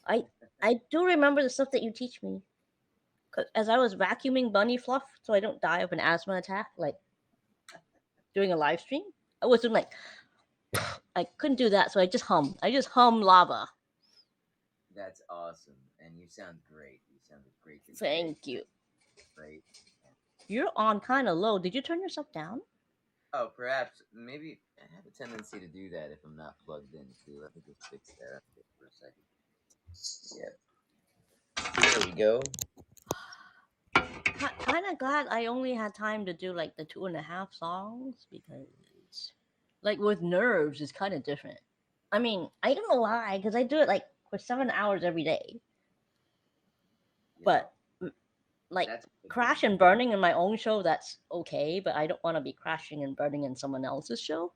I I do remember the stuff that you teach me. 'Cause as I was vacuuming bunny fluff so I don't die of an asthma attack, like during a live stream, I wasn't like I couldn't do that, so I just hum. I just hum lava. That's awesome, and you sound great. You sounded great today. Thank you. Great. You're on kind of low. Did you turn yourself down? Oh, perhaps maybe I have a tendency to do that if I'm not plugged in too. Let me just fix that for a second. Yeah, there we go. Kind of glad I only had time to do like the 2.5 songs because, like, with nerves, it's kind of different. I mean, I don't know why, because I do it like for 7 hours every day. You know, But like that's good to crash and burning in my own show, that's okay. But I don't want to be crashing and burning in someone else's show.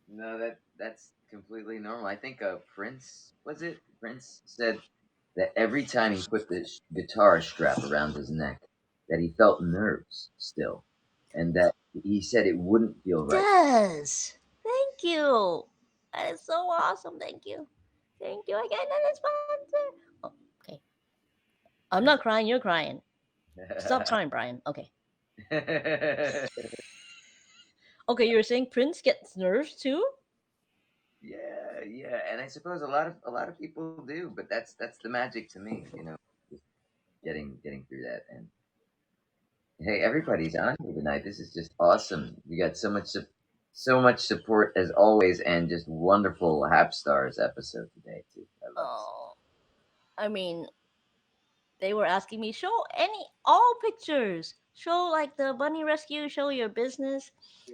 know. No, that's completely normal. I think Prince was it? Prince said that every time he put the guitar strap around his neck, that he felt nerves still, and that he said it wouldn't feel right. Does. Thank you. That is so awesome. Thank you. Thank you. I got another sponsor. Oh, okay. I'm not crying. You're crying. Stop crying, Brian. Okay. Okay, you were saying Prince gets nerves too? Yeah, yeah, and I suppose a lot of people do, but that's the magic to me, just getting through that. And hey, everybody's on here tonight. This is just awesome. We got so much support as always, and just wonderful HappsStars episode today too. I love to see. Oh, I mean, they were asking me show all pictures. Show like the bunny rescue. Show your business.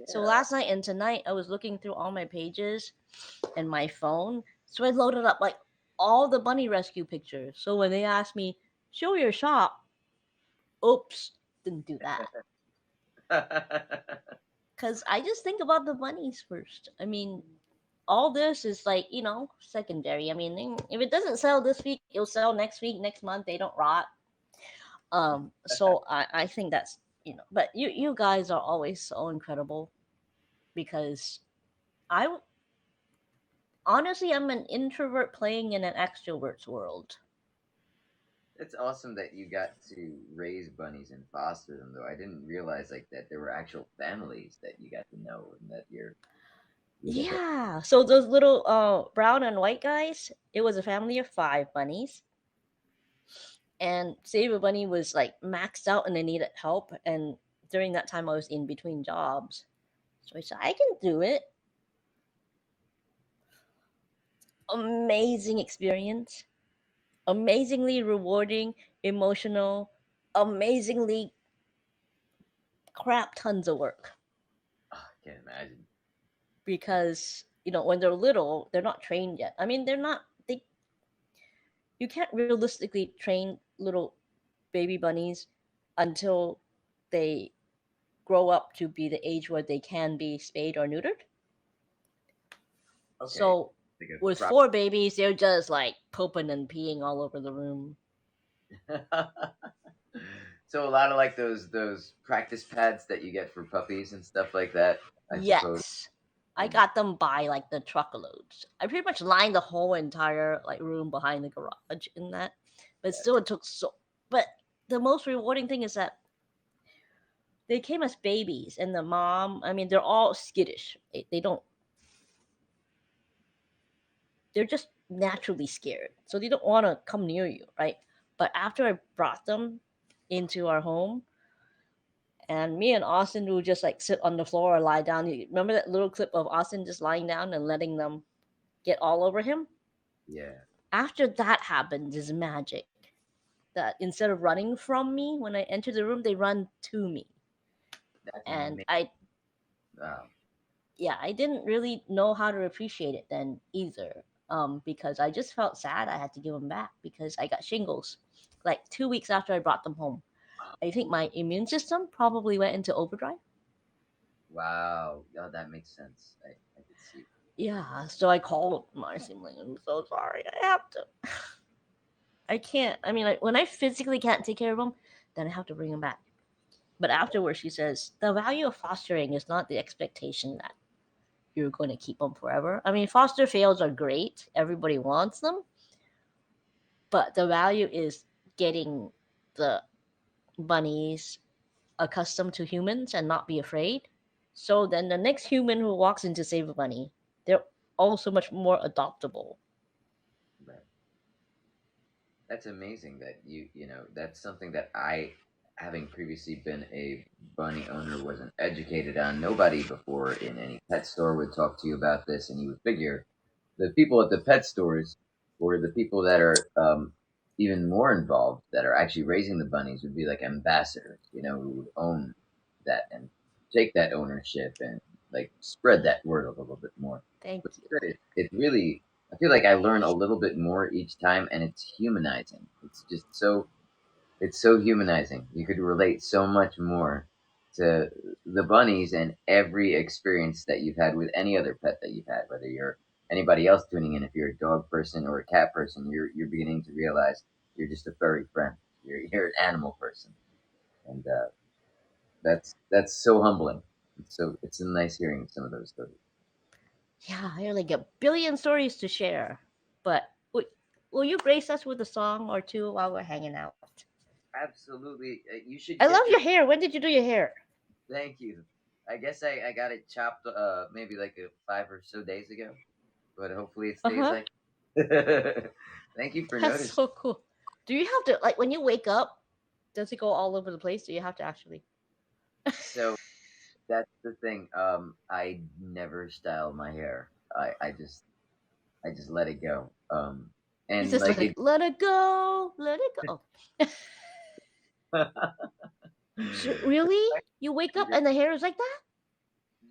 So Yeah. last night and tonight, I was looking through all my pages and my phone. So I loaded up like all the bunny rescue pictures. So when they asked me show your shop, oops, didn't do that. Cause I just think about the bunnies first. I mean, all this is like secondary. I mean, if it doesn't sell this week, it'll sell next week, next month. They don't rot. So I think that's But you guys are always so incredible because I honestly I'm an introvert playing in an extrovert's world. It's awesome that you got to raise bunnies and foster them, though. I didn't realize like that there were actual families that you got to know, and that you get to. Yeah. So those little brown and white guys, it was a family of 5 bunnies. And Save a Bunny was like maxed out and they needed help. And during that time, I was in between jobs. So I said, I can do it. Amazing experience, amazingly rewarding, emotional, amazingly crap tons of work. Oh, I can't imagine. Because, when they're little, they're not trained yet. I mean, you can't realistically train little baby bunnies until they grow up to be the age where they can be spayed or neutered. Okay, So like a with prop. 4 babies, they're just like pooping and peeing all over the room. So a lot of like those practice pads that you get for puppies and stuff like that. I suppose. Yes. I And got them by like the truckloads. I pretty much lined the whole entire like room behind the garage in that. But still that's it took so but the most rewarding thing is that they came as babies and the mom, I mean they're all skittish. They don't they're just naturally scared. So they don't want to come near you, right? But after I brought them into our home, and me and Austin would just like sit on the floor or lie down. You remember that little clip of Austin just lying down and letting them get all over him? yeah, After that happens is magic. That instead of running from me when I enter the room, they run to me. that's And amazing. I, Wow. yeah, I didn't really know how to appreciate it then either. Because I just felt sad I had to give them back because I got shingles like 2 weeks after I brought them home. I think my immune system probably went into overdrive. Wow. Oh, that makes sense. I could see. Yeah, so I called my sibling. I'm so sorry. I have to. I can't. I mean, like when I physically can't take care of them, then I have to bring them back. But afterwards, she says the value of fostering is not the expectation that you're going to keep them forever. I mean, foster fails are great. Everybody wants them, but the value is getting the bunnies accustomed to humans and not be afraid. So then the next human who walks in to save a bunny, they're also much more adoptable. Right. That's amazing that that's something that I, having previously been a bunny owner, wasn't educated on. Nobody before in any pet store would talk to you about this, and you would figure the people at the pet stores, or the people that are even more involved, that are actually raising the bunnies, would be like ambassadors, who would own that and take that ownership and like spread that word a little bit more. Thank But you. it really, I feel like I learn a little bit more each time, and it's humanizing. It's so humanizing. You could relate so much more to the bunnies and every experience that you've had with any other pet that you've had, whether you're anybody else tuning in. If you're a dog person or a cat person, you're beginning to realize you're just a furry friend. You're an animal person, and that's so humbling. It's nice hearing some of those stories. Yeah, I only get a billion stories to share. But will you grace us with a song or two while we're hanging out? Absolutely, you should I love get your. your hair. When did you do your hair? Thank you. I guess I got it chopped maybe like 5 or so days ago, but hopefully it Uh stays huh. like. Thank you for That's noticing. so cool. Do you have to, like, when you wake up? Does it go all over the place? Do you have to actually? So that's the thing. I never style my hair. I just let it go. It's And just like like let it go, let it go. Really? You wake up it, and the hair is like that?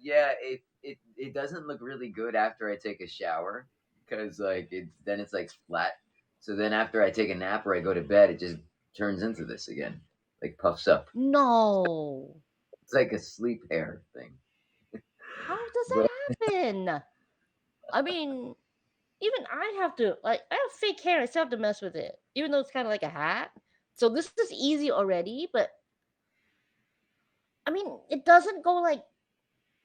yeah, it doesn't look really good after I take a shower, because like it's like flat. So then after I take a nap or I go to bed, it just turns into this again, like puffs up. No. It's like a sleep hair thing. How does But that happen? I mean, even I have to, like, I have fake hair. I still have to mess with it, even though it's kind of like a hat. So this is easy already, but I mean, it doesn't go like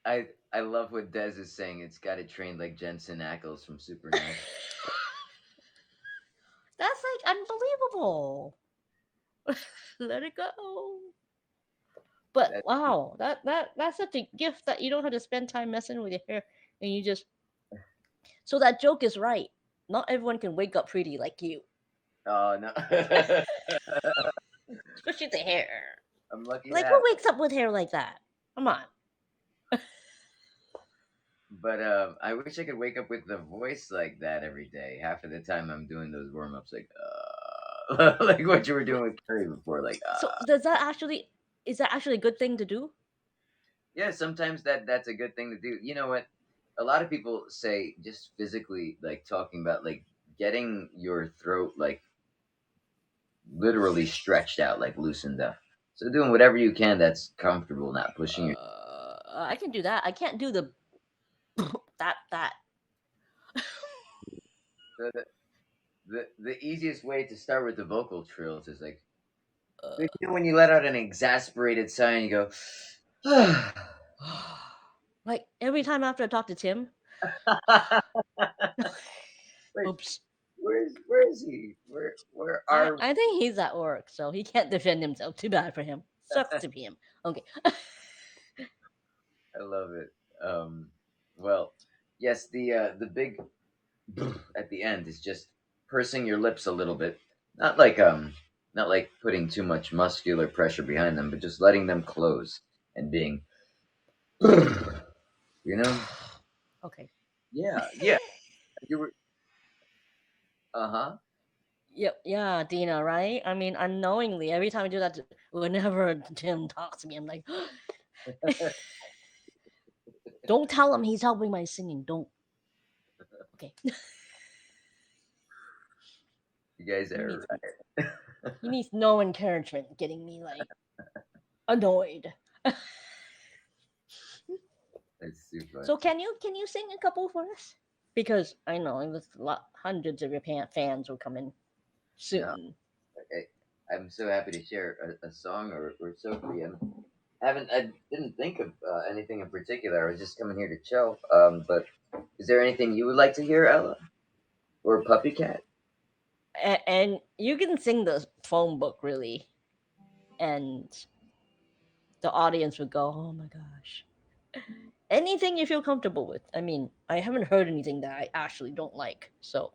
I love what Des is saying. It's got it trained like Jensen Ackles from Supernatural. that's like unbelievable. Let it go. But That wow, that's such a gift that you don't have to spend time messing with your hair, and you just so that joke is right. Not everyone can wake up pretty like you, oh no, especially the hair. I'm lucky to Like who have. wakes up with hair like that? Come on. But I wish I could wake up with the voice like that every day. Half of the time I'm doing those warm ups like like what you were doing with Curry before, like So does that actually is that actually a good thing to do? yeah. Sometimes that's a good thing to do. You know what? A lot of people say just physically, like talking about like getting your throat like literally stretched out, like loosened up. So doing whatever you can that's comfortable, not pushing your. I can do that. I can't do the that. So the easiest way to start with the vocal trills is like, when you let out an exasperated sigh and you go, Like every time after I talk to Tim. wait, Oops. where is he? Where are I think he's at work, so he can't defend himself. Too bad for him. Sucks to be him. Okay. I love it. Um, well, yes, the big at the end is just pursing your lips a little bit, not like not like putting too much muscular pressure behind them, but just letting them close and being, you know, Okay. yeah, yeah. You were, uh huh. Yep. Yeah, Dina. Right. I mean, unknowingly, every time I do that, whenever Tim talks to me, I'm like, "Don't tell him he's helping my singing. Don't." Okay. You guys he are needs right. he needs no encouragement, getting me like annoyed. It's too So funny. can you sing a couple for us? Because I know hundreds of your fans will come in No, soon. I'm so happy to share a song or so free. haven't. I didn't think of anything in particular. I was just coming here to chill. But is there anything you would like to hear, Ella or Puppy Cat? And you can sing the phone book really, and the audience would go, "Oh my gosh!" Anything you feel comfortable with. I mean, I haven't heard anything that I actually don't like, so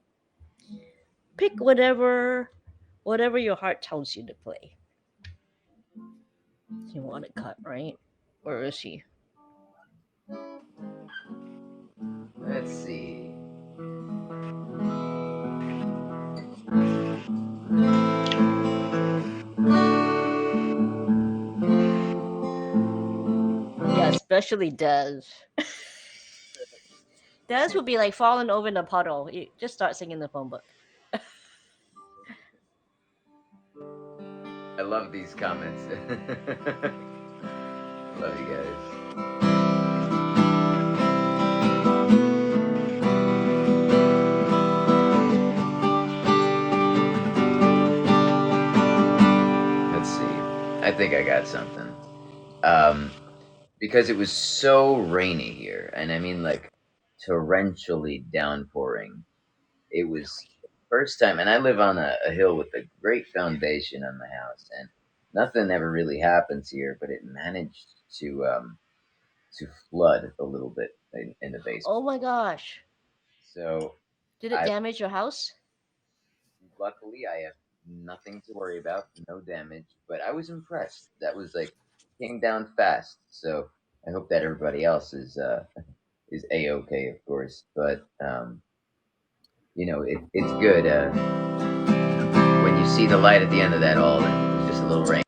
pick whatever your heart tells you to play. You want to cut, right? Where is he? Let's see. Yeah, especially Des. Des would be like falling over in a puddle. You just start singing the phone book. I love these comments. Love you guys. Let's see. I think I got something. Um, because it was so rainy here, and I mean like torrentially downpouring. It was the first time, and I live on a hill with a great foundation on my house, and nothing ever really happens here, but it managed to flood a little bit in the basement. Oh my gosh. So Did it I damage your house? luckily I have nothing to worry about, no damage, but I was impressed. That was like came down fast. So I hope that everybody else is a okay, of course. But it's good when you see the light at the end of that all. And it's just a little rain.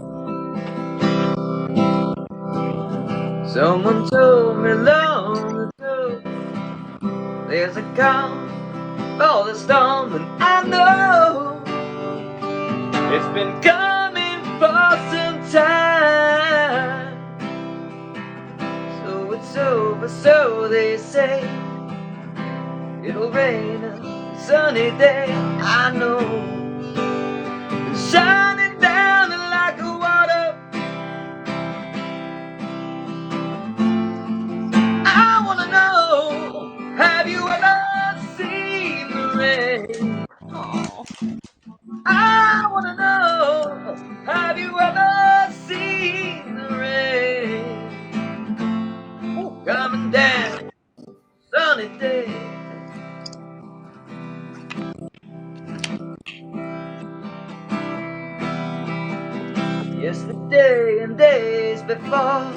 Someone told me long ago there's a calm for the storm, and I know it's been coming for some time. So it's over, so they say. It'll rain a sunny day, I know. It's shining down like a water. I wanna know, have you ever seen the rain? Oh. I wanna know, have you ever seen the rain Oh. coming down sunny day? Yesterday and days before,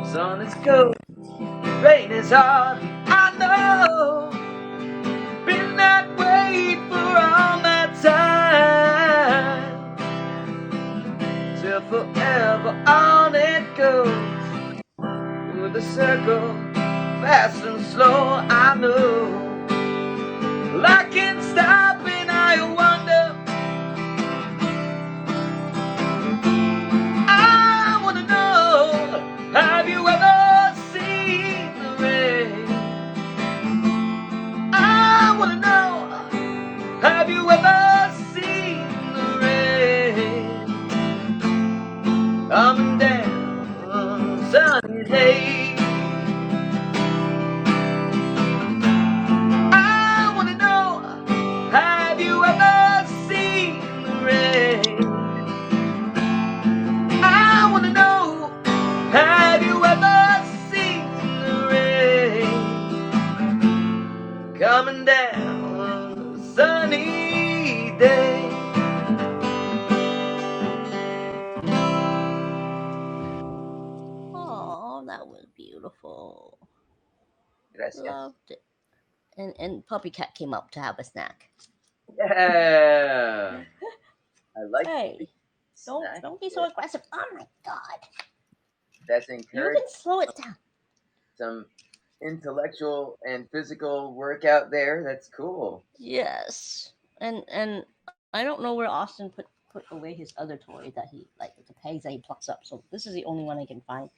sun is cold, rain is hard. I know, been that way for all that time. Till forever on it goes, through the circle, fast and slow. I know. Well, I can't stop and I wonder. I wanna know, have you ever seen the rain? I wanna know, have you ever seen the rain coming down on a sunny day? I wanna know, have you ever seen the rain? I wanna know, have you ever seen the rain coming down on a sunny day? Oh, that was beautiful. Gracias. Loved it. And Puppy Cat came up to have a snack. Yeah, I like puppy Hey, snack. don't be so aggressive. Oh my god. That's You encouraged. can slow it down. Some intellectual and physical work out there. That's cool. Yes. And I don't know where Austin put away his other toy that he like the pegs that he plucks up. So this is the only one I can find.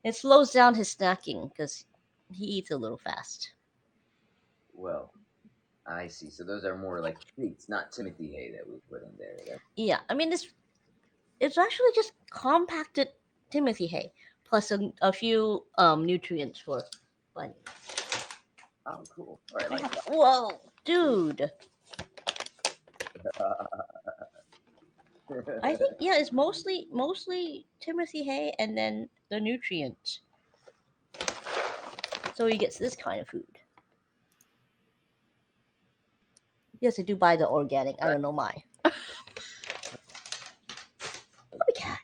It slows down his snacking because he eats a little fast. Well, I see. So those are more like treats, not Timothy hay that we put in there. Yeah, I mean it's actually just compacted Timothy hay plus a few nutrients for bunny. Oh, cool. All right, like Whoa, dude! I think yeah, it's mostly Timothy hay and then the nutrients. So he gets this kind of food. Yes, I do buy the organic. I right. don't know why. Puppy cat,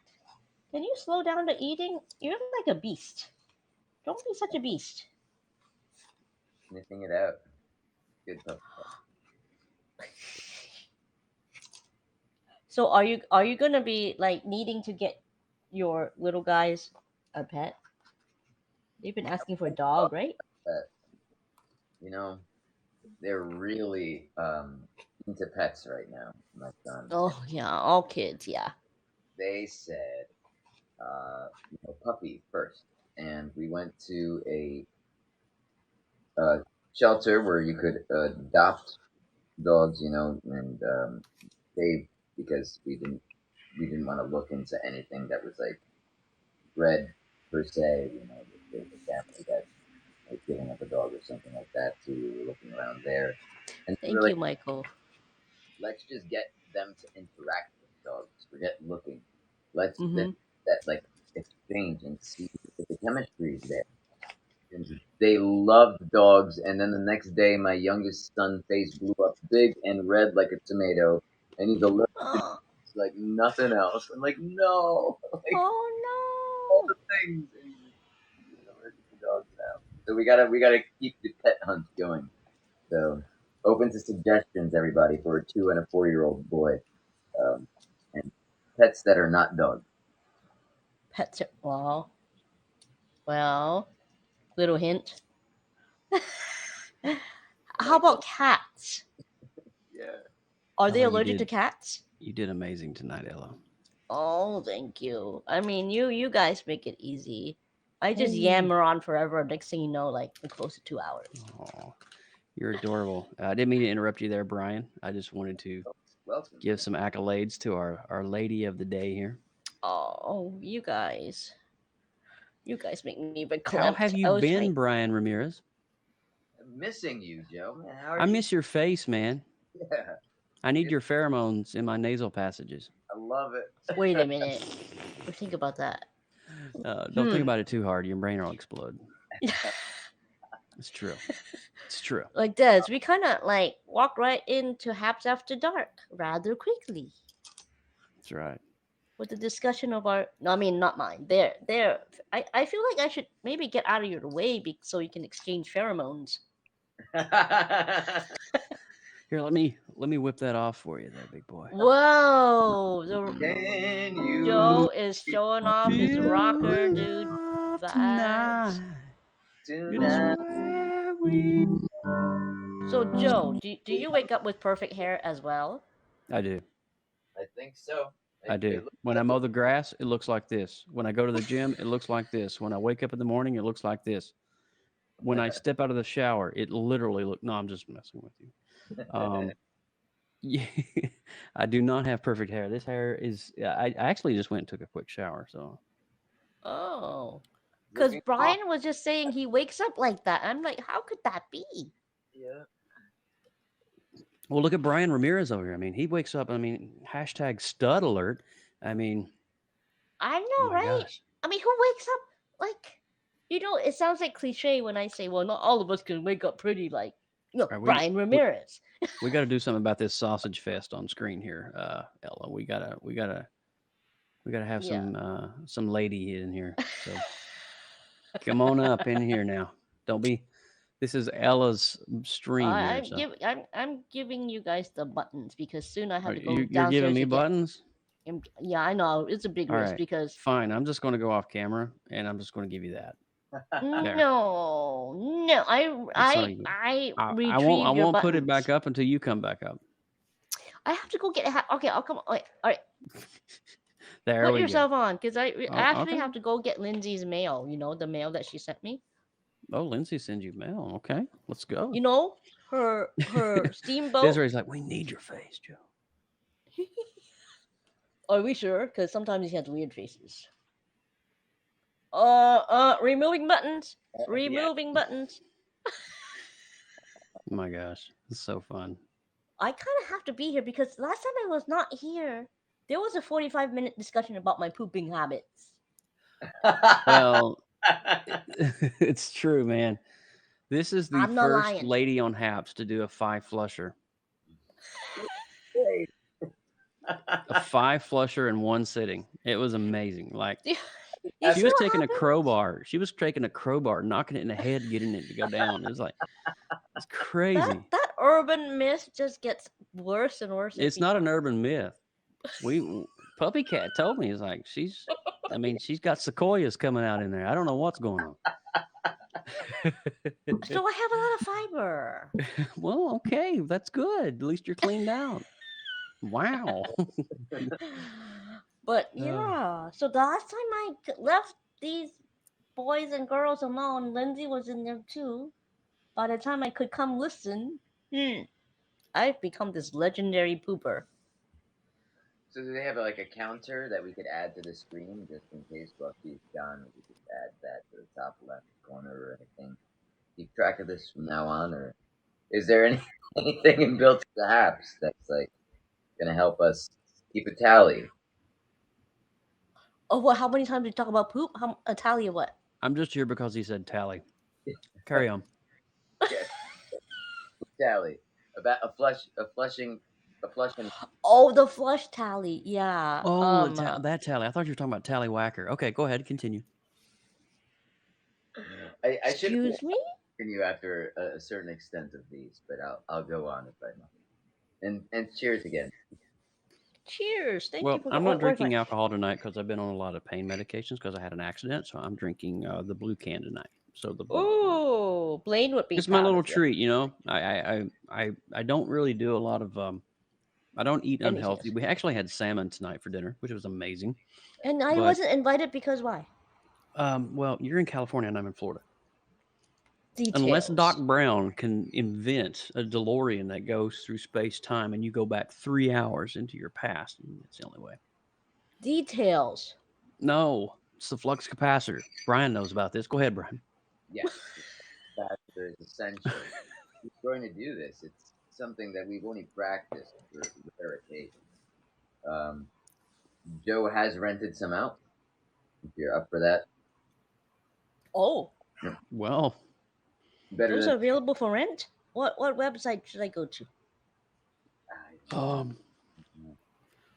can you slow down the eating? You're like a beast. Don't be such a beast. Sniffing it out. Good puppy. So are you gonna be like needing to get your little guys a pet? They've been asking for a dog, right? But you know, they're really into pets right now. My son. Oh yeah, all kids, yeah. They said, puppy first, and we went to a shelter where you could adopt dogs. And they because we didn't want to look into anything that was like bred per se. If there's a family that was giving up a dog or something like that. So we were looking around there, and we were Thank like, you, Michael. let's just get them to interact with dogs. Forget looking. Let's Mm-hmm. that like exchange and see if the chemistry is there. And they loved dogs, and then the next day, my youngest son face blew up big and red like a tomato, and he's allergic to Oh, dogs like nothing else. I'm like, no, like all oh the things, and he's allergic to dogs now. So we gotta keep the pet hunt going. So open to suggestions, everybody, for a 2 and a 4-year-old boy, um, and pets that are not dogs. no. Pets. Well, little hint. How Michael, about cats? yeah, Are they Ella, allergic to cats? you did amazing tonight, Ella. Oh, thank you. I mean, you guys make it easy. I just Hey. yammer on forever. Next thing you know, like we're close to 2 hours. Oh, you're adorable. I didn't mean to interrupt you there, Brian. I just wanted to welcome. give some accolades to our lady of the day here. Oh, you guys make me How verklempt. have I you was trying. been, Brian Ramirez? Missing you, Joe. Man, how are I you? miss your face, man. Yeah, I need your pheromones in my nasal passages. I love it. Wait a minute. Think about that. Don't think Hmm. about it too hard. Your brain will explode. It's true. It's true. Like this, we kind of like walk right into Haps After Dark rather quickly That's right. with the discussion of our. No, I mean not mine. There. I feel like I should maybe get out of your way so you can exchange pheromones. Here, let me whip that off for you, there, big boy. Whoa! Can you Joe is showing off his Feel rocker the dude love vibes. tonight. It is tonight? where we. So Joe, do you wake up with perfect hair as well? I do. I think so. I It do. looks When I like mow the grass, it looks like this. When I go to the gym, it looks like this. When I wake up in the morning, it looks like this. When I step out of the shower, it literally look. No, I'm just messing with you. Um, yeah, I do not have perfect hair. This hair is. I actually just went and took a quick shower. So, Oh, because looking Brian was just saying he wakes up like that. I'm like, how could that be? yeah. well, look at Brian Ramirez over here. I mean, he wakes up. I mean, hashtag stud alert. I mean, I know, my right? gosh. I mean, who wakes up like, it sounds like cliche when I say, well, not all of us can wake up pretty like, All right, Brian Ramirez. we got to do something about this sausage fest on screen here, Ella. We gotta have Yeah. some lady in here. So come on up in here now. Don't be. This is Ella's stream I, here. I'm So give I'm giving you guys the buttons because soon I have are to go you're giving downstairs me to get. buttons. Yeah, I know it's a big All risk right, because fine. I'm just going to go off camera and I'm just going to give you that. There. no, I That's all I you. I I won't. I retrieved your won't put it buttons. back up until you come back up. I have to go get a hat. Okay, I'll come. Wait, all right, There put we go. yourself on because I actually Okay. have to go get Lindsay's mail. The mail that she sent me. Oh, Lindsay sends you mail. Okay, let's go. You know her steamboat. Desiree's like, we need your face, Joe. Are we sure? Because sometimes he has weird faces. Removing buttons. Yeah. Removing buttons. Oh my gosh, it's so fun. I kind of have to be here because last time I was not here, there was a 45-minute discussion about my pooping habits. Well, it's true, man. This is the I'm not first lying. lady on Haps to do a 5-flusher. Great. A 5-flusher in one sitting. It was amazing. Like You She she see was what taking a happens? crowbar. She was taking a crowbar, knocking it in the head, getting it to go down. It was like it's crazy. That urban myth just gets worse and worse. It's not an urban myth. PuppyCat told me, he's like, she's got sequoias coming out in there. I don't know what's going on. So I have a lot of fiber. Well, okay, that's good. At least you're cleaned out. Wow. But yeah, so the last time I left these boys and girls alone, Lindsay was in there too. By the time I could come listen, I've become this legendary pooper. So do they have like a counter that we could add to the screen just in case Buffy's gone? We could just add that to the top left corner or anything. Keep track of this from now on, or is there anything inbuilt to the apps that's like gonna help us keep a tally? Oh, what? How many times did you talk about poop? Italia, what? I'm just here because he said tally. Carry on. Yeah, tally about a flushing. Oh, the flush tally. Yeah. Oh, that tally. I thought you were talking about tallywhacker. Okay, go ahead. Continue. I should have Excuse me. you after a certain extent of these, but I'll go on if I know. And cheers again. Cheers. Thank you Well, for. I'm not Where's my? drinking alcohol tonight because I've been on a lot of pain medications because I had an accident. So I'm drinking the blue can tonight. So the Oh, Blaine would be. it's my proud little of you. treat, you know. I don't really do a lot of I don't eat Anything unhealthy. else. We actually had salmon tonight for dinner, which was amazing. And I But wasn't invited because why? well, you're in California and I'm in Florida. Unless Doc Details. Brown can invent a DeLorean that goes through space time and you go back 3 hours into your past, it's the only way. Details. No, it's the flux capacitor. Brian knows about this. Go ahead, Brian. Yes, capacitor is essential. If we're going to do this, it's something that we've only practiced for rare occasions. Um, Joe has rented some out. If you're up for that, Oh, Well, better those than are available for rent. What website should I go to? I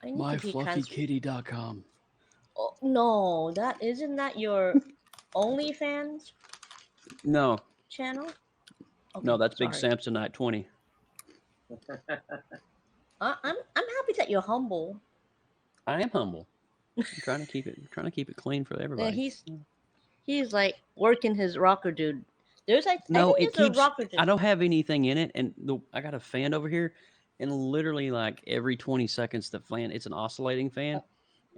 need to be myfluffykitty.com. Oh, no, that isn't that your OnlyFans No, channel? Okay, no, that's Big sorry. Samsonite 20. I'm happy that you're humble. I am humble. I'm trying to keep it clean for Yeah, everybody. he's like working his rocker dude. There's I No, think it there's a keeps. rocker dude. I don't have anything in it, and I got a fan over here, and literally like every 20 seconds, the fan. It's an oscillating fan,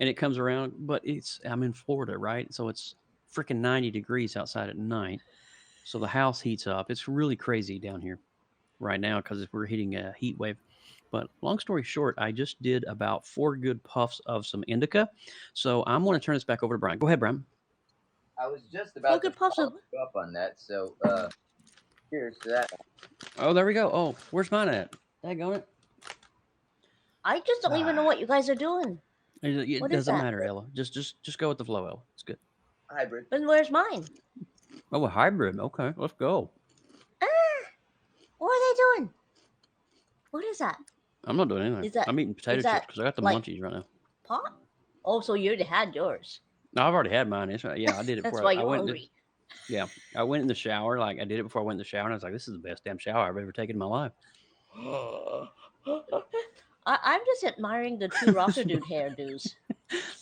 and it comes around. But I'm in Florida, right? So it's freaking 90 degrees outside at night, so the house heats up. It's really crazy down here right now because we're hitting a heat wave. But long story short, I just did about 4 good puffs of some indica, so I'm going to turn this back over to Brian. Go ahead, Brian. I was just Full about to good puffs follow of. you up on that. So cheers to that. Oh, there we go. Oh, where's mine at? Daggone it. I just don't even know what you guys are doing. It What is doesn't that? matter, Ella. Just go with the flow, Ella. It's good. Hybrid. Then where's mine? Oh, a hybrid. Okay, let's go. Ah, what are they doing? What is that? I'm not doing anything. Is that- I'm eating potato is chips that because I got the like- munchies right now. Pot? Oh, so you already had yours. No, I've already had mine. Yeah, I did it That's before why I you're went. hungry. I went in the shower. Like I did it before I went in the shower, and I was like, "This is the best damn shower I've ever taken in my life." I'm just admiring the two rocker dude hairdos.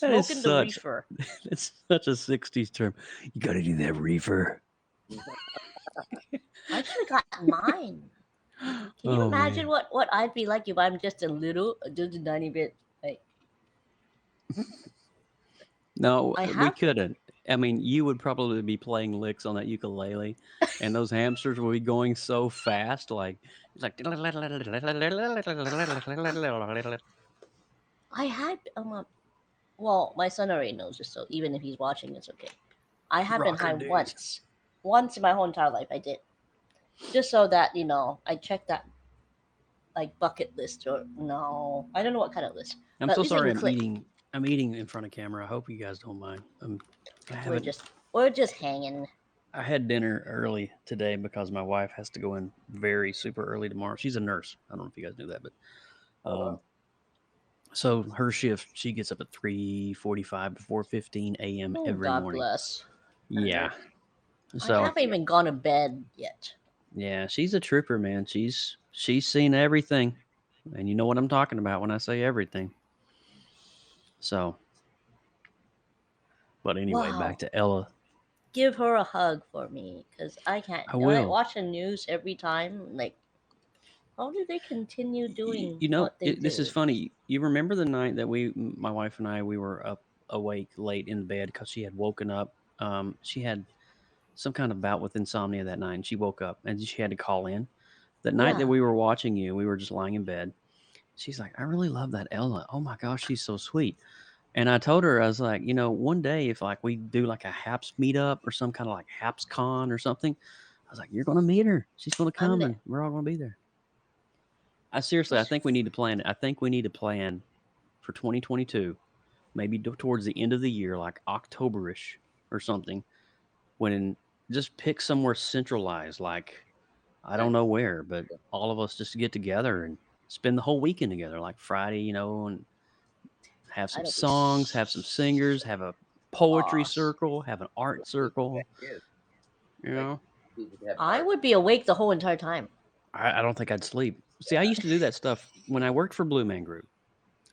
That is Smoking the such. reefer. It's such a '60s term. You got any of that reefer? I should have got mine. Can you Oh, imagine man. what I'd be like if I'm just a tiny bit like No, I we have- couldn't. I mean, you would probably be playing licks on that ukulele, and those hamsters would be going so fast, like it's like. I had well, my son already knows this, so even if he's watching, it's okay. I have been Rocker high days. once in my whole entire life. I did just so that I checked that like bucket list or no, I don't know what kind of list, I'm but at so least I sorry. can click. I'm eating in front of camera. I hope you guys don't mind. I We're haven't. just we're just hanging. I had dinner early today because my wife has to go in very super early tomorrow. She's a nurse. I don't know if you guys knew that, but Oh um, well. so her shift, she gets up at 3:45 to 4:15 a.m. Oh, every God morning. bless. Yeah. I So haven't even gone to bed yet. yeah, she's a trooper, man. She's seen everything, and you know what I'm talking about when I say everything. So, but anyway, back Wow. to Ella. Give her a hug for me, because I can't. I When I will. watch the news every time, like, how do they continue doing what they This is do? funny. You remember the night that my wife and I, we were up awake late in bed because she had woken up. She had some kind of bout with insomnia that night, and she woke up and she had to call in. The night that Yeah, we were watching you, we were just lying in bed. She's like, "I really love that Ella. Oh my gosh, she's so sweet." And I told her, I was like, one day if like we do like a Haps meetup or some kind of like Haps con or something, I was like, you're gonna meet her. She's gonna I'm come there. and we're all gonna be there. I seriously, I Just think we need to plan it. I think we need to plan for 2022, maybe towards the end of the year, like Octoberish or something, when just pick somewhere centralized, like I don't know where, but all of us just get together and spend the whole weekend together, like Friday, and have some that'll be songs, have some singers, have a poetry awesome. circle, have an art Really circle. good ideas. You Like know, people could have I art. would be awake the whole entire time. I don't think I'd sleep. See, I used to do that stuff when I worked for Blue Man Group.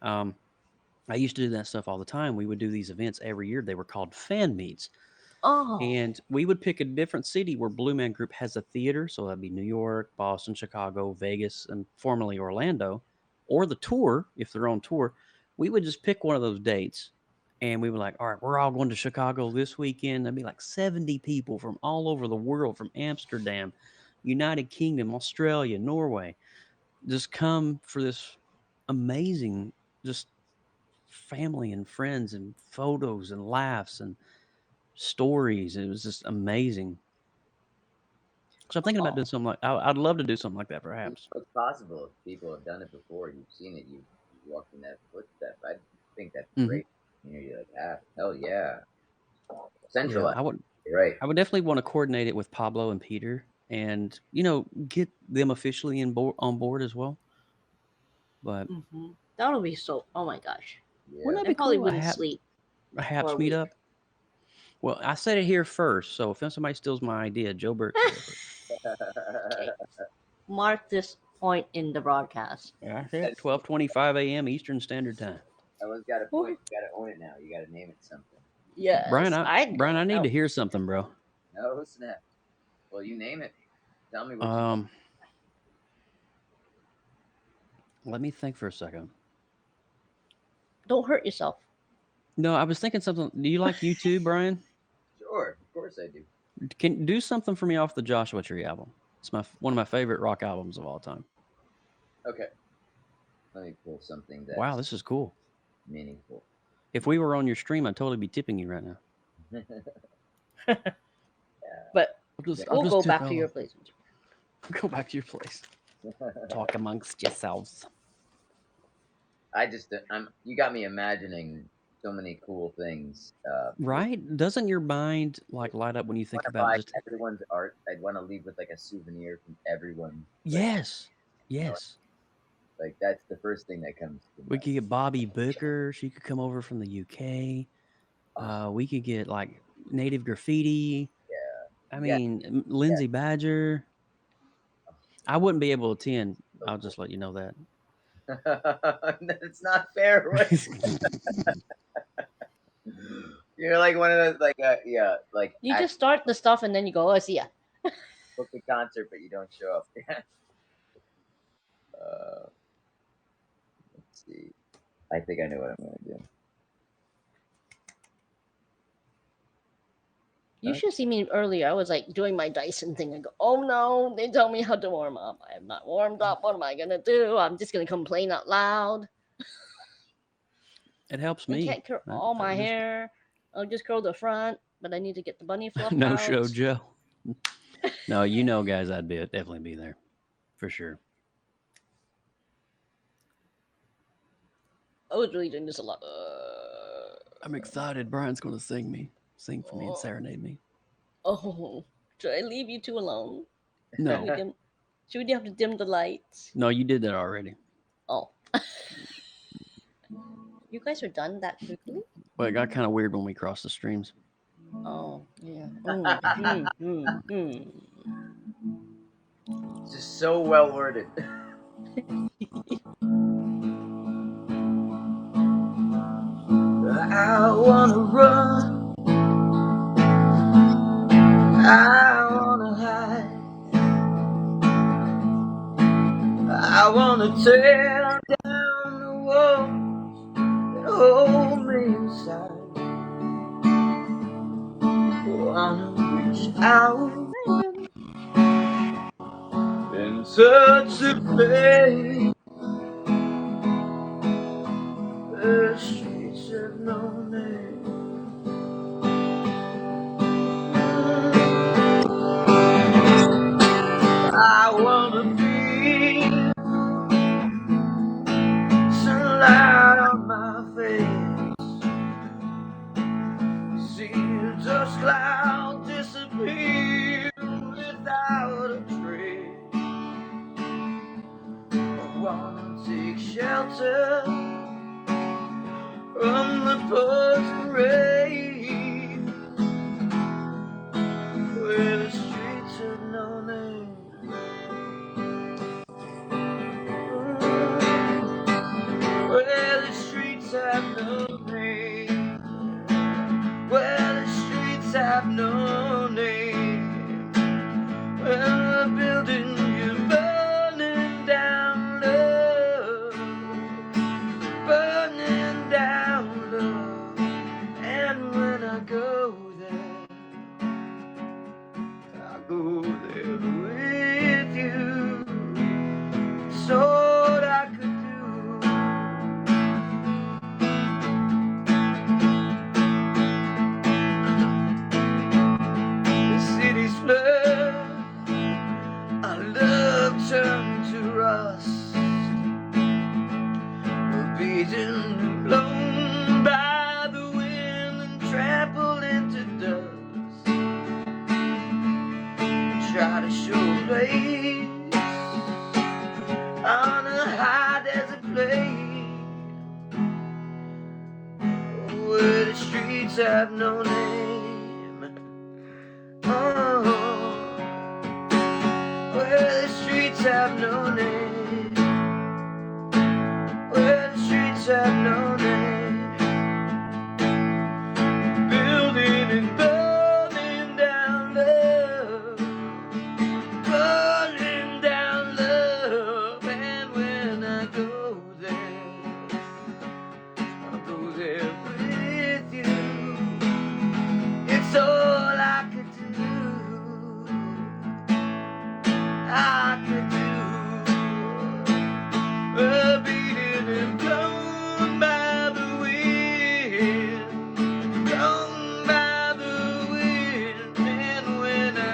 Um, I used to do that stuff all the time. We would do these events every year. They were called fan meets. Oh, And we would pick a different city where Blue Man Group has a theater. So that'd be New York, Boston, Chicago, Vegas, and formerly Orlando, or the tour, if they're on tour. We would just pick one of those dates and we were like, all right, we're all going to Chicago this weekend. There'd be like 70 people from all over the world, from Amsterdam, United Kingdom, Australia, Norway, just come for this amazing, just family and friends and photos and laughs and stories. It was just amazing. So I'm thinking about oh, doing something like I'd love to do something like that, You perhaps. know, it's possible if people have done it before. You've seen it. You've walked in that footstep. I think that's Hmm. great. You're like, ah, hell yeah, Yeah, centralized. You're right. I would definitely want to coordinate it with Pablo and Peter, and get them officially on board as well. But that'll be so. Oh my gosh, wouldn't Yeah. that I be probably cool? wouldn't sleep A for Haps a week. meetup. Well, I said it here first, so if somebody steals my idea, Joe Burt can go first. Okay, mark this point in the broadcast. Yeah, I said That 12:25 a.m. Eastern Standard Time. Ellen's got a point. Woo. You got to own it now. You got to name it something. Brian, Yes, I'd Brian, go. I need That to would be hear something, bro. No snap. Well, you name it. Tell me what you want. Um, Let me think for a second. don't hurt yourself. No, I was thinking something. Do you like YouTube, Brian? Sure, of course I do. Can do something for me off the Joshua Tree album. It's one of my favorite rock albums of all time. Okay, let me pull something Wow, that's this is cool. meaningful. If we were on your stream, I'd totally be tipping you right now. But I'll we'll just go tip back to Ella. your place. Go back to your place. Talk amongst yourselves. I just, you got me imagining so many cool things. Right? Doesn't your mind like light up when you Want think to about buy just everyone's art. I'd want to leave with like a souvenir from everyone. Like, yes, you know, yes. like that's the first thing that comes to We mind. could get Bobby Booker. She could come over from the UK. Oh, We could get like native graffiti. I yeah, mean, Lindsay Badger. I wouldn't be able to attend. so I'll cool. just let you know that. It's not fair. You're like one of those, like, yeah, like You act just start the stuff and then you go, oh, see ya. book the concert, but you don't show up. Let's see. I think I know what I'm gonna do. You should see me earlier. I was like doing my Dyson thing and go, oh no, they tell me how to warm up. I am not warmed up. What am I gonna do? I'm just gonna complain out loud. It helps I me. can't curl all I my just hair. I'll just curl the front. but I need to get the bunny fluff No out. show Joe. No, you know, guys, I'd definitely be there for sure. I was really doing this a lot. I'm excited. Brian's going to sing for me and Oh, serenade me. oh, should I leave you two alone? Should we No, dim? Should we have to dim the lights? no, you did that already. Oh, you guys are done that quickly? But it got kind of weird when we crossed the streams. Oh, yeah. Mm. Just so well worded. I wanna run, I wanna hide, I wanna tear down the walls that hold me inside. Wanna reach out and touch the place the streets have no name. I wanna feel sunlight on my face, see a dust cloud disappear without a trace. I wanna take shelter from the poison rain, where the streets have no name. Where the streets have no name. Where the streets have no name. Where the building is burning down low, burning down low. And when I go there, I go there with you. It's all I could do. The city's flood, our love turned to rust. We're beaten and blown by the wind and trampled into dust. Try to show a place on a high desert plain where the streets have no name. Oh, where the streets have no name. Where the streets have no name. Building and burning down love, burning down love. And when I go there, I'll go there with you. It's all I could do. I could do. Beaten and blown by the wind, blown by the wind. And when I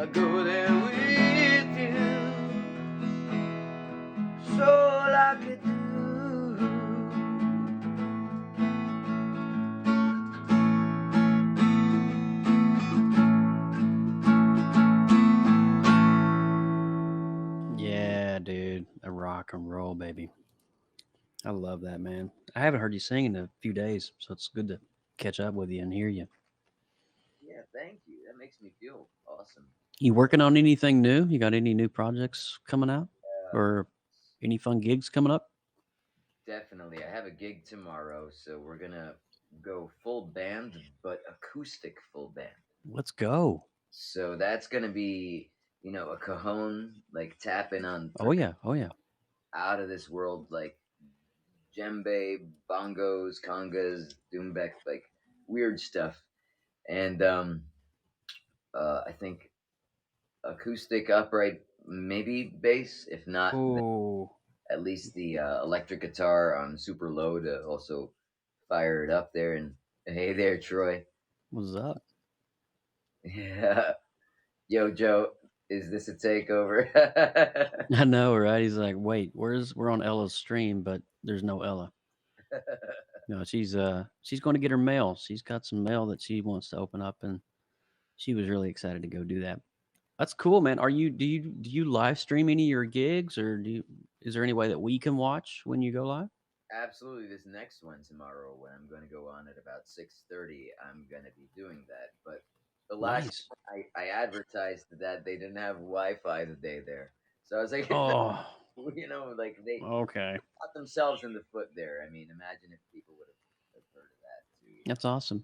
go there with you. It's all I could do. Yeah, dude, a rock and roll, baby. I love that, man. I haven't heard you sing in a few days, so it's good to catch up with you and hear you. Yeah, thank you. That makes me feel awesome. You working on anything new? You got any new projects coming out, Uh, or any fun gigs coming up? Definitely. I have a gig tomorrow, so we're gonna go full band, but acoustic full band. Let's go. So that's gonna be, a cajon, like tapping on Oh yeah, oh yeah. out of this world, like djembe, bongos, congas, doumbek, like weird stuff. And I think acoustic upright, maybe bass, if not Oh, at least the electric guitar on super low to also fire it up there. And Hey there, Troy. What's up? Yeah. Yo, Joe, is this a takeover? I know, right? He's like, wait, we're on Ella's stream, but there's no Ella. No, she's going to get her mail. She's got some mail that she wants to open up, and she was really excited to go do that. That's cool, man. Are you do you live stream any of your gigs, or is there any way that we can watch when you go live? Absolutely. This next one tomorrow, when I'm going to go on at about 6:30, I'm going to be doing that. But the last Nice. I advertised that they didn't have Wi-Fi the day there, so I was like, Oh, like they okay. shot themselves in the foot there. I mean, imagine if people would have heard of that too. That's awesome.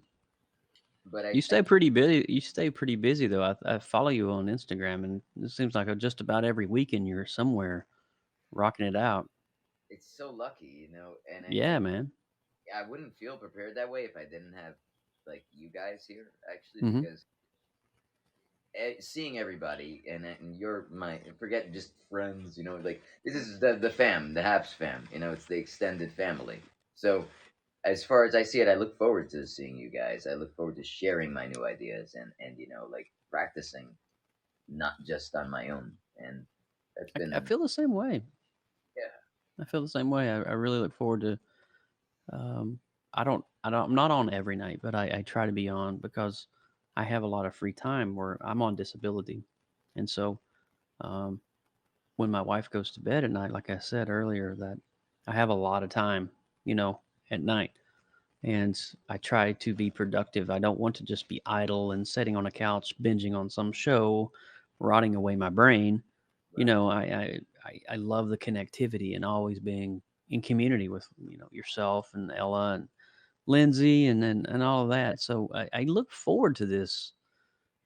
But You stay pretty busy. You stay pretty busy though. I follow you on Instagram, and it seems like just about every weekend you're somewhere rocking it out. it's so lucky, and Yeah, man. I wouldn't feel prepared that way if I didn't have like you guys here actually Hmm. because seeing everybody and you're my forget just friends, like this is the fam, the Haps fam, it's the extended family. So as far as I see it, I look forward to seeing you guys. I look forward to sharing my new ideas and like practicing, not just on my own. And that's I been feel the same way. yeah, I feel the same way. I really look forward to. Um, I'm not on every night, but I try to be on because I have a lot of free time where I'm on disability, and so um, when my wife goes to bed at night, like I said earlier, that I have a lot of time, you know, at night, and I try to be productive. I don't want to just be idle and sitting on a couch binging on some show, rotting away my brain. You right. know, I love the connectivity and always being in community with yourself and Ella and Lindsay and all of that. So I look forward to this,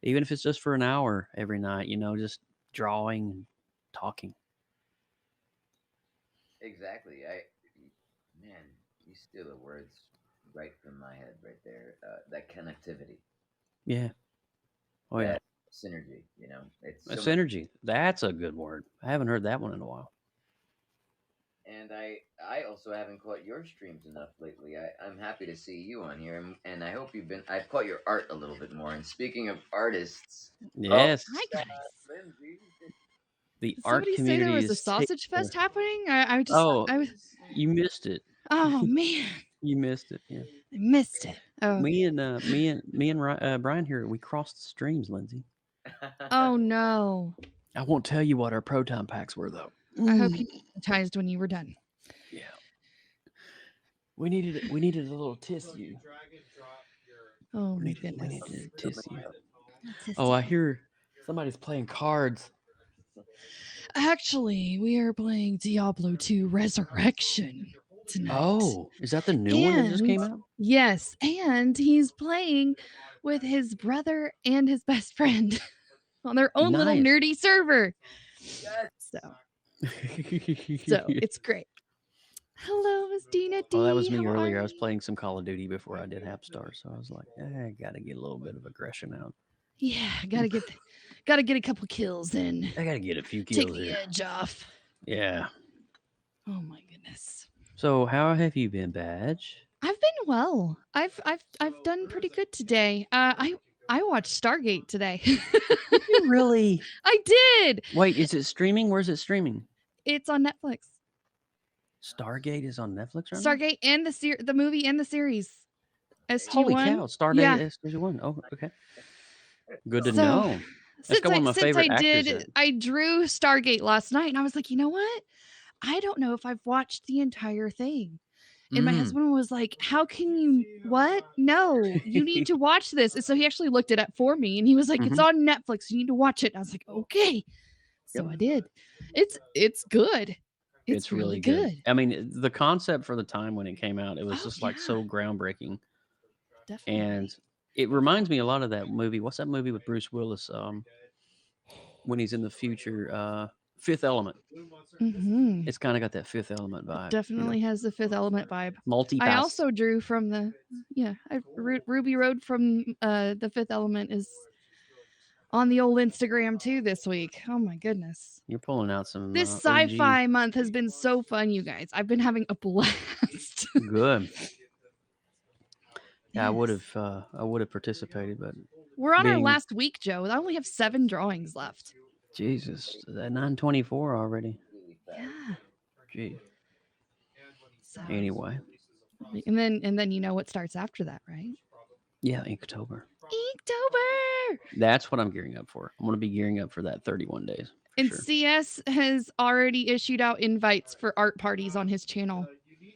even if it's just for an hour every night. Just drawing and talking. Exactly. Man, you steal the words right from my head right there. That connectivity, Yeah. Oh yeah. that synergy. It's so much. Synergy. That's a good word. I haven't heard that one in a while. And I also haven't caught your streams enough lately. I'm happy to see you on here, and I hope I've caught your art a little bit more. And speaking of artists, oh, Yes. Hi guys. Lindsay. The Did art somebody say there community was a is sausage fest happening? Oh, I was. you missed it. Oh man, You missed it. Yeah. I missed it. Oh, Me and Brian here, we crossed the streams, Lindsay. oh no. I won't tell you what our proton packs were though. I hope you monetized when you were done. Yeah. We needed a little tissue. Oh We my needed, we goodness. needed a tissue. Oh, I hear somebody's playing cards. Actually, we are playing Diablo 2 Resurrection tonight. Oh, is that the new one that just came out? Yes, and he's playing with his brother and his best friend on their own little Nice. nerdy server. Yes. So it's great. Hello, Miss Dina D. Well, that was me How are earlier. I was you? playing some Call of Duty before I did HappsStars, so I was like, I gotta get a little bit of aggression out. Yeah, gotta get a couple kills in. I gotta get a few Take kills the here. edge off. Yeah. Oh my goodness. So how have you been, Badge? I've been well. I've done pretty good today. I watched Stargate today. You really? I did. Wait, is it streaming? Where's it streaming? It's on Netflix. Stargate is on Netflix right Stargate and the movie and the series. now? SG1. Holy cow! Stardate Yeah. SG1. Oh, okay. Good to So, know. That's got one of my favorite actors in it. I drew Stargate last night, and I was like, you know what? I don't know if I've watched the entire thing. And my husband was like, how can you, what? No, you need to watch this. And so he actually looked it up for me, and he was like, it's on Netflix. You need to watch it. And I was like, okay. So I did. It's good. It's really good. I mean, the concept for the time when it came out, it was Oh, just like so groundbreaking. Definitely. And it reminds me a lot of that movie. What's that movie with Bruce Willis? When he's in the future, Fifth Element. Mhm. It's kind of got that Fifth Element vibe. Definitely has the Fifth Element vibe. Multipass. I also drew from the Ruby Road from the Fifth Element is on the old Instagram too this week. Oh my goodness. You're pulling out some This OG. sci-fi month has been so fun, you guys. I've been having a blast. Good. Yeah, Yes. I would have participated, but We're on our being last week, Joe. I only have 7 drawings left. Jesus, that 9:24 already. Really fast. Yeah. Gee. So, Anyway, and then you know what starts after that, right? yeah, Inktober. Inktober. That's what I'm gearing up for. I'm going to be gearing up for that 31 days. For And sure. CS has already issued out invites for art parties on his channel.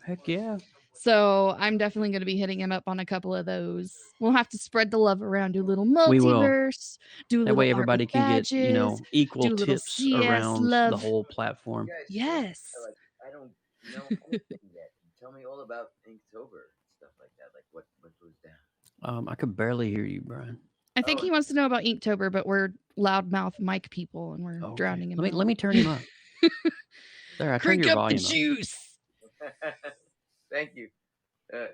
Heck yeah. So I'm definitely going to be hitting him up on a couple of those. We'll have to spread the love around, do a little We will. multiverse, do a That little way art everybody with can badges, get, equal do a little tips CS around the love. whole platform. You guys, Yes. are like, I don't know anything yet. Tell me all about Inktober and stuff like that. Like what goes down. I could barely hear you, Brian. I think he wants to know about Inktober, but we're loudmouth mic people and we're drowning him out. Let me turn him up. There, I turned Crank your up the volume up. juice. Thank you.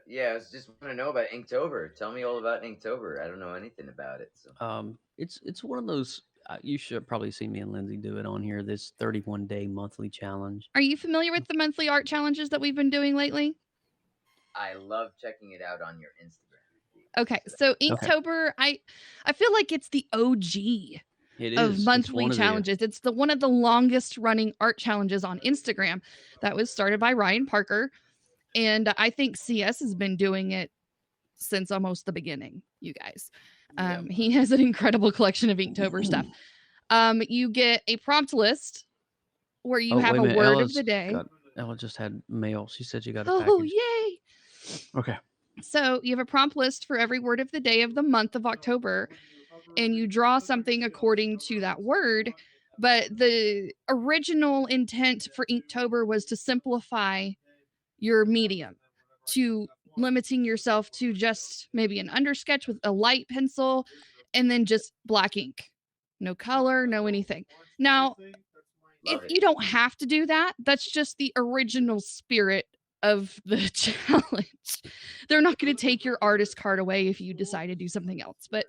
Yeah, I was just want to know about Inktober. Tell me all about Inktober. I don't know anything about it. So. It's one of those. You should probably see me and Lindsay do it on here. This 31-day monthly challenge. Are you familiar with the monthly art challenges that we've been doing lately? I love checking it out on your Instagram. Okay, so Inktober, I feel like it's the OG of monthly challenges. It's the one of the longest running art challenges on Instagram that was started by Ryan Parker, and I think CS has been doing it since almost the beginning. You guys, he has an incredible collection of Inktober stuff. You get a prompt list where you have a word of the day. Ella just had mail. She said you got a package. Oh, yay! Okay. So you have a prompt list for every word of the day of the month of October, and you draw something according to that word. But the original intent for Inktober was to simplify your medium, to limiting yourself to just maybe an undersketch with a light pencil and then just black ink. No color, no anything. Now, you don't have to do that. That's just the original spirit of the challenge. They're not going to take your artist card away if you decide to do something else. But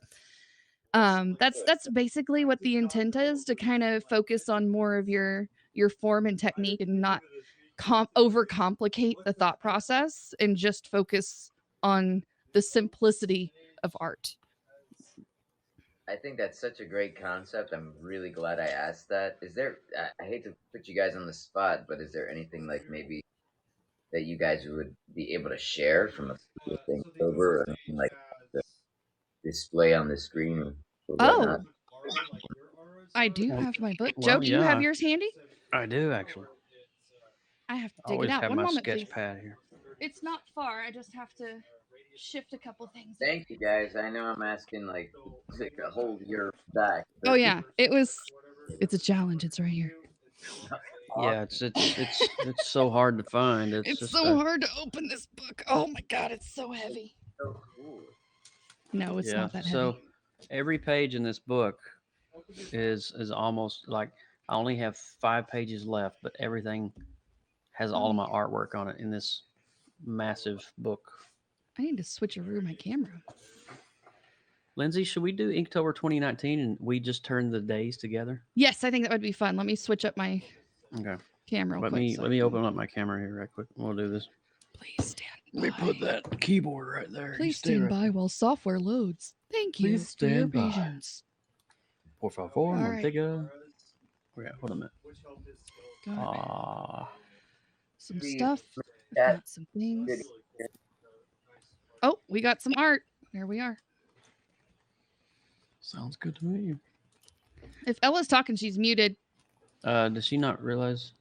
that's basically what the intent is, to kind of focus on more of your form and technique and not overcomplicate the thought process and just focus on the simplicity of art. I think that's such a great concept. I'm really glad I asked that. Is there, I hate to put you guys on the spot, but is there anything like maybe that you guys would be able to share from a thing over or anything like the display on the screen or whatnot? I do have my book. Joe, do you have yours handy? I do, actually. I have to dig it out. One moment, please. Pad here. It's not far. I just have to shift a couple things. Thank you, guys. I know I'm asking like a whole year back. Oh yeah, it's a challenge. It's right here. Yeah, it's so hard to find. It's so hard to open this book. Oh my god, it's so heavy. So cool. No, it's not that heavy. So every page in this book is almost like I only have 5 pages left, but everything has all of my artwork on it in this massive book. I need to switch over my camera. Lindsay, should we do Inktober 2019 and we just turn the days together? Yes, I think that would be fun. Let me switch up my camera. Let me open up my camera here right quick. We'll do this. Please stand by. Let me put that keyboard right there. Please stand by while software loads. Thank you for your patience. Por favor, Montega. Okay, hold on a minute. Got some stuff. I've got some things. Oh, we got some art. There we are. Sounds good to me. If Ella's talking, she's muted. Does she not realize?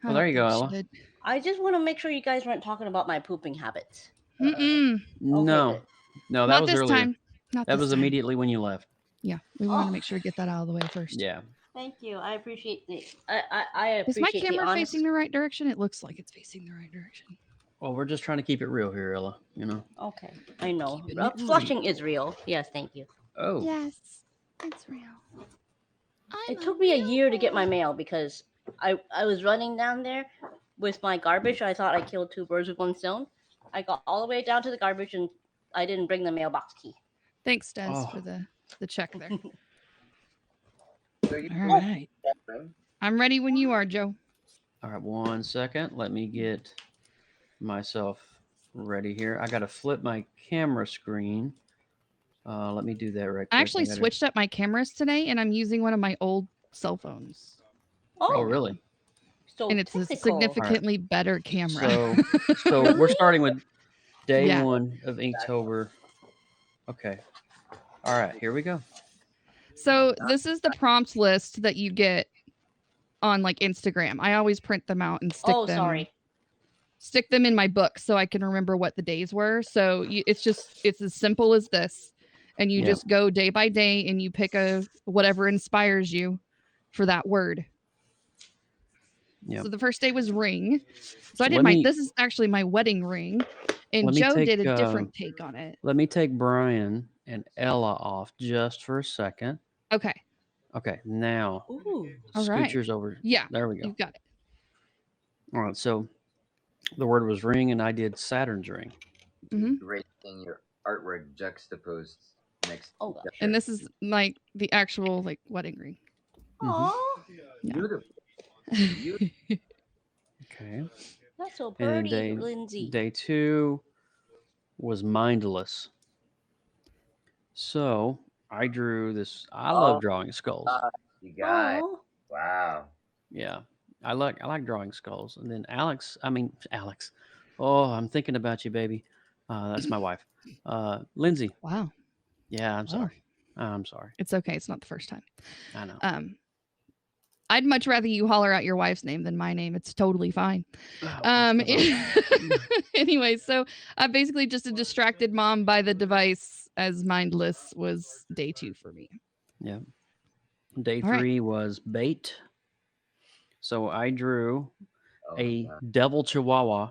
Oh, there you go, Ella. I just want to make sure you guys weren't talking about my pooping habits. Mm-mm. No, that Not was this earlier. time. That was immediately when you left. Yeah, we wanted to make sure to get that out of the way first. Yeah. Thank you. I appreciate the. I appreciate Is my camera the honest... facing the right direction? It looks like it's facing the right direction. Well, we're just trying to keep it real here, Ella. You know. Okay, I know. Flushing is real. Yes, thank you. Oh. Yes, it's real. It took me a year to get my mail because I was running down there with my garbage. I thought I killed 2 birds with 1 stone. I got all the way down to the garbage and I didn't bring the mailbox key. Thanks, Des, for the check there. So all right. I'm ready when you are, Joe. All right, 1 second. Let me get myself ready here. I got to flip my camera screen. Let me do that right quick. I actually switched up my cameras today, and I'm using one of my old cell phones. Oh, right now. really? So And it's a technical. significantly better camera. So we're starting with day Yeah. 1 of Inktober. Okay. All right, here we go. So this is the prompt list that you get on like Instagram. I always print them out and stick them in my book so I can remember what the days were. So it's as simple as this, and you just go day by day and you pick whatever inspires you for that word. Yeah. So the first day was ring. So I Let did me- this is actually my wedding ring, and Let me Joe take, did a different take on it. Let me take Brian and Ella off just for a second. Okay. Okay, now Ooh. All right. Scoocher's over. Yeah. There we go. You've got it. All right, so the word was ring, and I did Saturn's ring. Mhm. Great seeing your artwork juxtaposed next to Oh, each gosh. other. And this is like the actual like wedding ring. Aw, Beautiful. Okay. that's so And then pretty, Lindsay. day 2 was mindless. So I drew this. I love drawing skulls. You guys. Aw. Wow. Yeah, I like drawing skulls. And then Alex. Oh, I'm thinking about you, baby. That's my wife. Lindsay. Wow. Yeah, I'm Wow. sorry. I'm sorry. It's okay. It's not the first time. I know. I'd much rather you holler out your wife's name than my name. It's totally fine. Anyway, so basically just a distracted mom by the device as mindless was day 2 for me. Yeah. Day All right. 3 was bait. So I drew Oh, a wow. devil chihuahua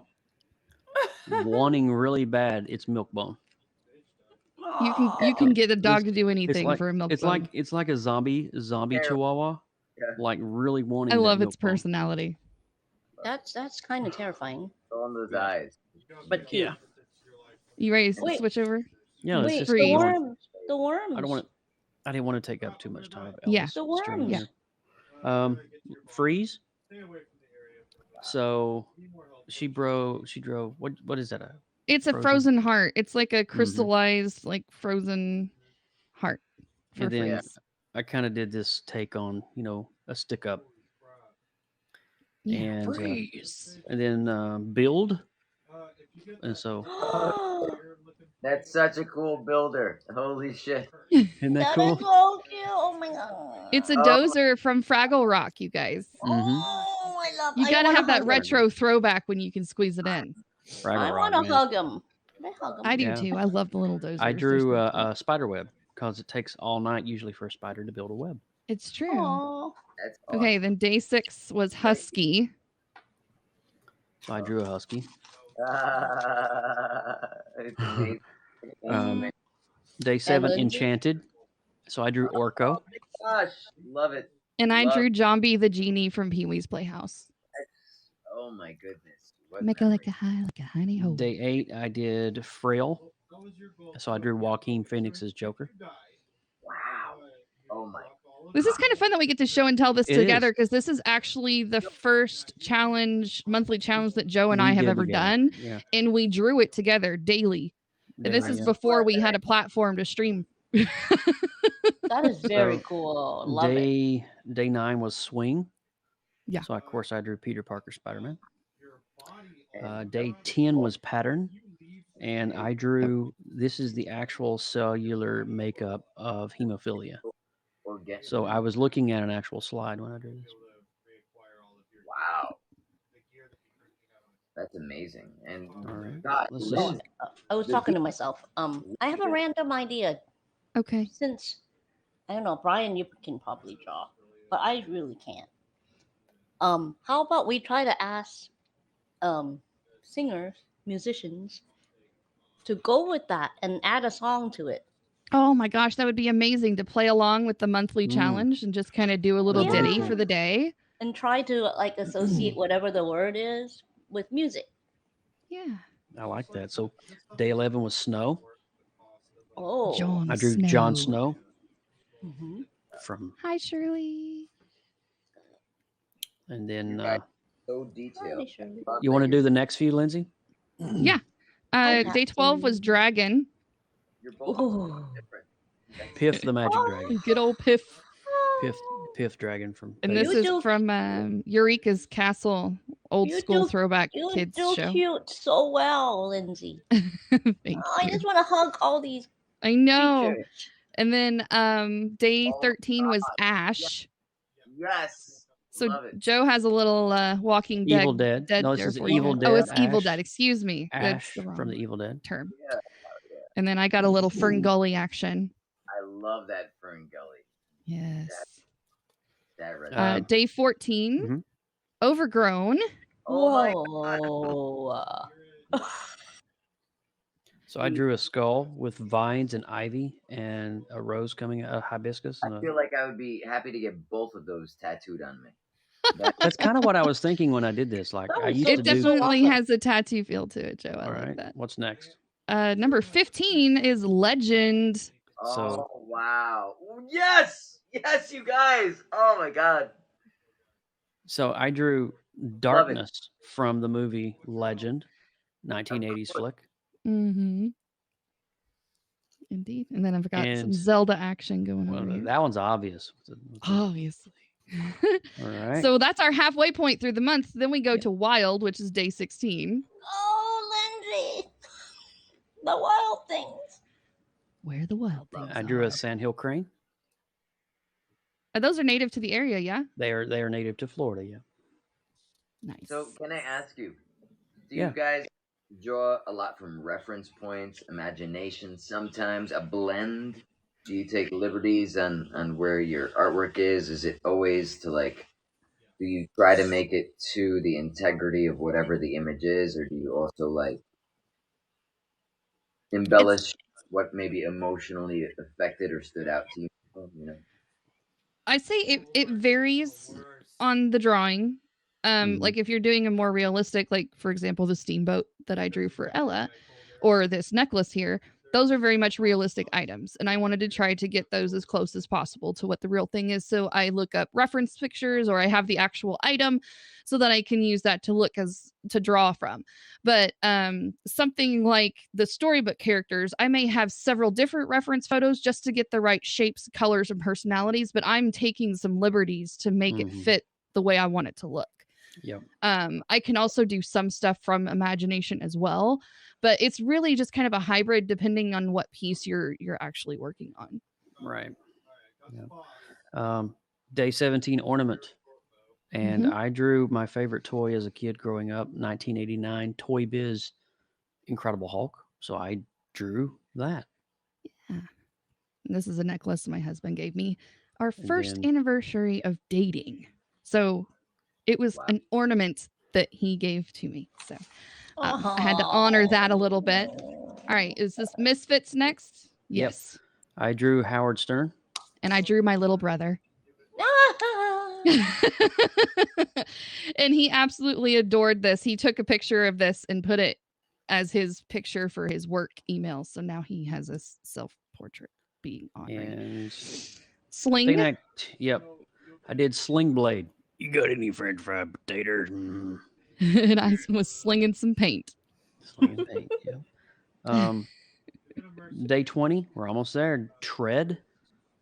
wanting really bad its milk bone. You can get a dog to do anything for a milk bone. It's like a zombie chihuahua, Yeah. like really wanting. I that love milk its bone. personality. That's kind of terrifying, On those eyes. but cute. Yeah. You ready to Wait. switch over? Yeah, let's Wait, just the keep going. worms. The worms. I don't want. I didn't want to take up too much time. Of Yeah. Ella's The stream worms. here. Freeze. So she drove. What is that? It's a frozen heart. It's like a crystallized, like frozen heart. And then friends. I kind of did this take on, a stick up. Yeah, And freeze. and then build. And so That's such a cool builder. Holy shit. isn't that That cool? is so cute. Oh my god. It's a dozer from Fraggle Rock, you guys. Oh, I love. You I gotta wanna have that hug him. retro throwback when you can squeeze it in. Fraggle I Rock, want to man. hug him. Can I hug him? I do Yeah. too. I love the little dozers. I They're drew so cute. a spider web because it takes all night usually for a spider to build a web. It's true. Aw. That's awesome. Okay, then day 6 was husky. So I drew a husky. It's amazing. Day 7 Lindsay? enchanted. So I drew Orko. Gosh, love it. And I Love- drew Zombie the genie from Pee Wee's Playhouse. Oh my goodness. What Make it like a honey hole. Day 8 I did Frail. So I drew Joaquin Phoenix's Joker. Wow. Oh my. This is kind of fun that we get to show and tell this It together is. because this is actually the first monthly challenge that Joe and We I have did ever together. done. Yeah. And we drew it together daily. And this is Yeah. before we had a platform to stream. That is very So, cool. Love it. Day 9 was Swing. Yeah. So of course I drew Peter Parker Spider-Man. Day 10 was Pattern. And I drew, this is the actual cellular makeup of hemophilia. So I was looking at an actual slide when I drew this. Wow. That's amazing. And All right. God, Let's this just- is- I was talking to myself. I have a random idea. Okay. Since I don't know, Brian, you can probably draw, but I really can't. How about we try to ask singers, musicians to go with that and add a song to it. Oh my gosh, that would be amazing to play along with the monthly Mm. challenge and just kind of do a little Yeah. ditty for the day. And try to like associate whatever the word is with music. Yeah. I like that. So day 11 was Snow. Oh. Jon I drew Jon Snow Mhm. from, Hi, Shirley. and then You guys so detailed. Hi, Shirley. you want to do the next few, Lindsay? Yeah. Day 12 was dragon. You're both Ooh. different. That's- Piff the magic dragon. Good old Piff. Piff dragon from. And Vegas. this is do- from Eureka's Castle, old You school do- throwback You kids do show. cute so well, Lindsay. Thank I you. just want to hug all these I know. creatures. And then day Oh, 13 was Ash. Yes. So Love it. Joe has a little Walking Dead. Evil Dead. No, this there is for you. Evil Oh, it's Dead, Evil Ash. Dead. Excuse me. That's Ash the wrong from the Evil Dead. term. Yeah. And then I got a little Fern Gully action. I love that Fern Gully. Yes. That red. Day 14, Mhm. Overgrown. Oh my Whoa. So I drew a skull with vines and ivy and a rose coming out, a hibiscus. I feel like I would be happy to get both of those tattooed on me. That's kind of what I was thinking when I did this. Like That I was used so to It do. definitely awesome. has a tattoo feel to it, Joe. I All like right. that. What's next? Number 15 is Legend. So- Oh wow! Yes, yes, you guys! Oh my god! So I drew Darkness from the movie Legend, 1980s flick. Mm-hmm. Indeed. And then I've got some And- Zelda action going Well, on here. that one's obvious. Obviously. All right. So that's our halfway point through the month. Then we go to Wild, which is day 16. Oh, Lindsay. The wild things. Where the wild things I drew are. a sandhill crane. Those are native to the area, yeah? They are native to Florida. Yeah. Nice. So can I ask you? Do Yeah. you guys draw a lot from reference points, imagination? Sometimes a blend. Do you take liberties on where your artwork is? Is it always to like? Do you try to make it to the integrity of whatever the image is, or do you also like embellish what maybe emotionally affected or stood out to you? You know. I say it varies on the drawing. Mhm. Like if you're doing a more realistic, like for example, the steamboat that I drew for Ella, or this necklace here, those are very much realistic items. And I wanted to try to get those as close as possible to what the real thing is. So I look up reference pictures or I have the actual item so that I can use that to look as to draw from. But something like the storybook characters, I may have several different reference photos just to get the right shapes, colors, and personalities, but I'm taking some liberties to make it Mhm. fit the way I want it to look. Yep. I can also do some stuff from imagination as well, but it's really just kind of a hybrid depending on what piece you're actually working on. Right. Yeah. Day 17 ornament. And I drew my favorite toy as a kid growing up, 1989 Toy Biz Incredible Hulk. So I drew that. And this is a necklace my husband gave me. Our And first then- anniversary of dating. So it was Wow. an ornament that he gave to me. So I had to honor that a little bit. All right. Is this Misfits next? Yep. Yes. I drew Howard Stern. And I drew my little brother. And he absolutely adored this. He took a picture of this and put it as his picture for his work email. So now he has a self-portrait being honored. And Sling. thing yep. I did Sling Blade. You got any French fried potatoes? Mm. And I was slinging some paint. Sling and paint, yeah. Day 20, we're almost there. Tread.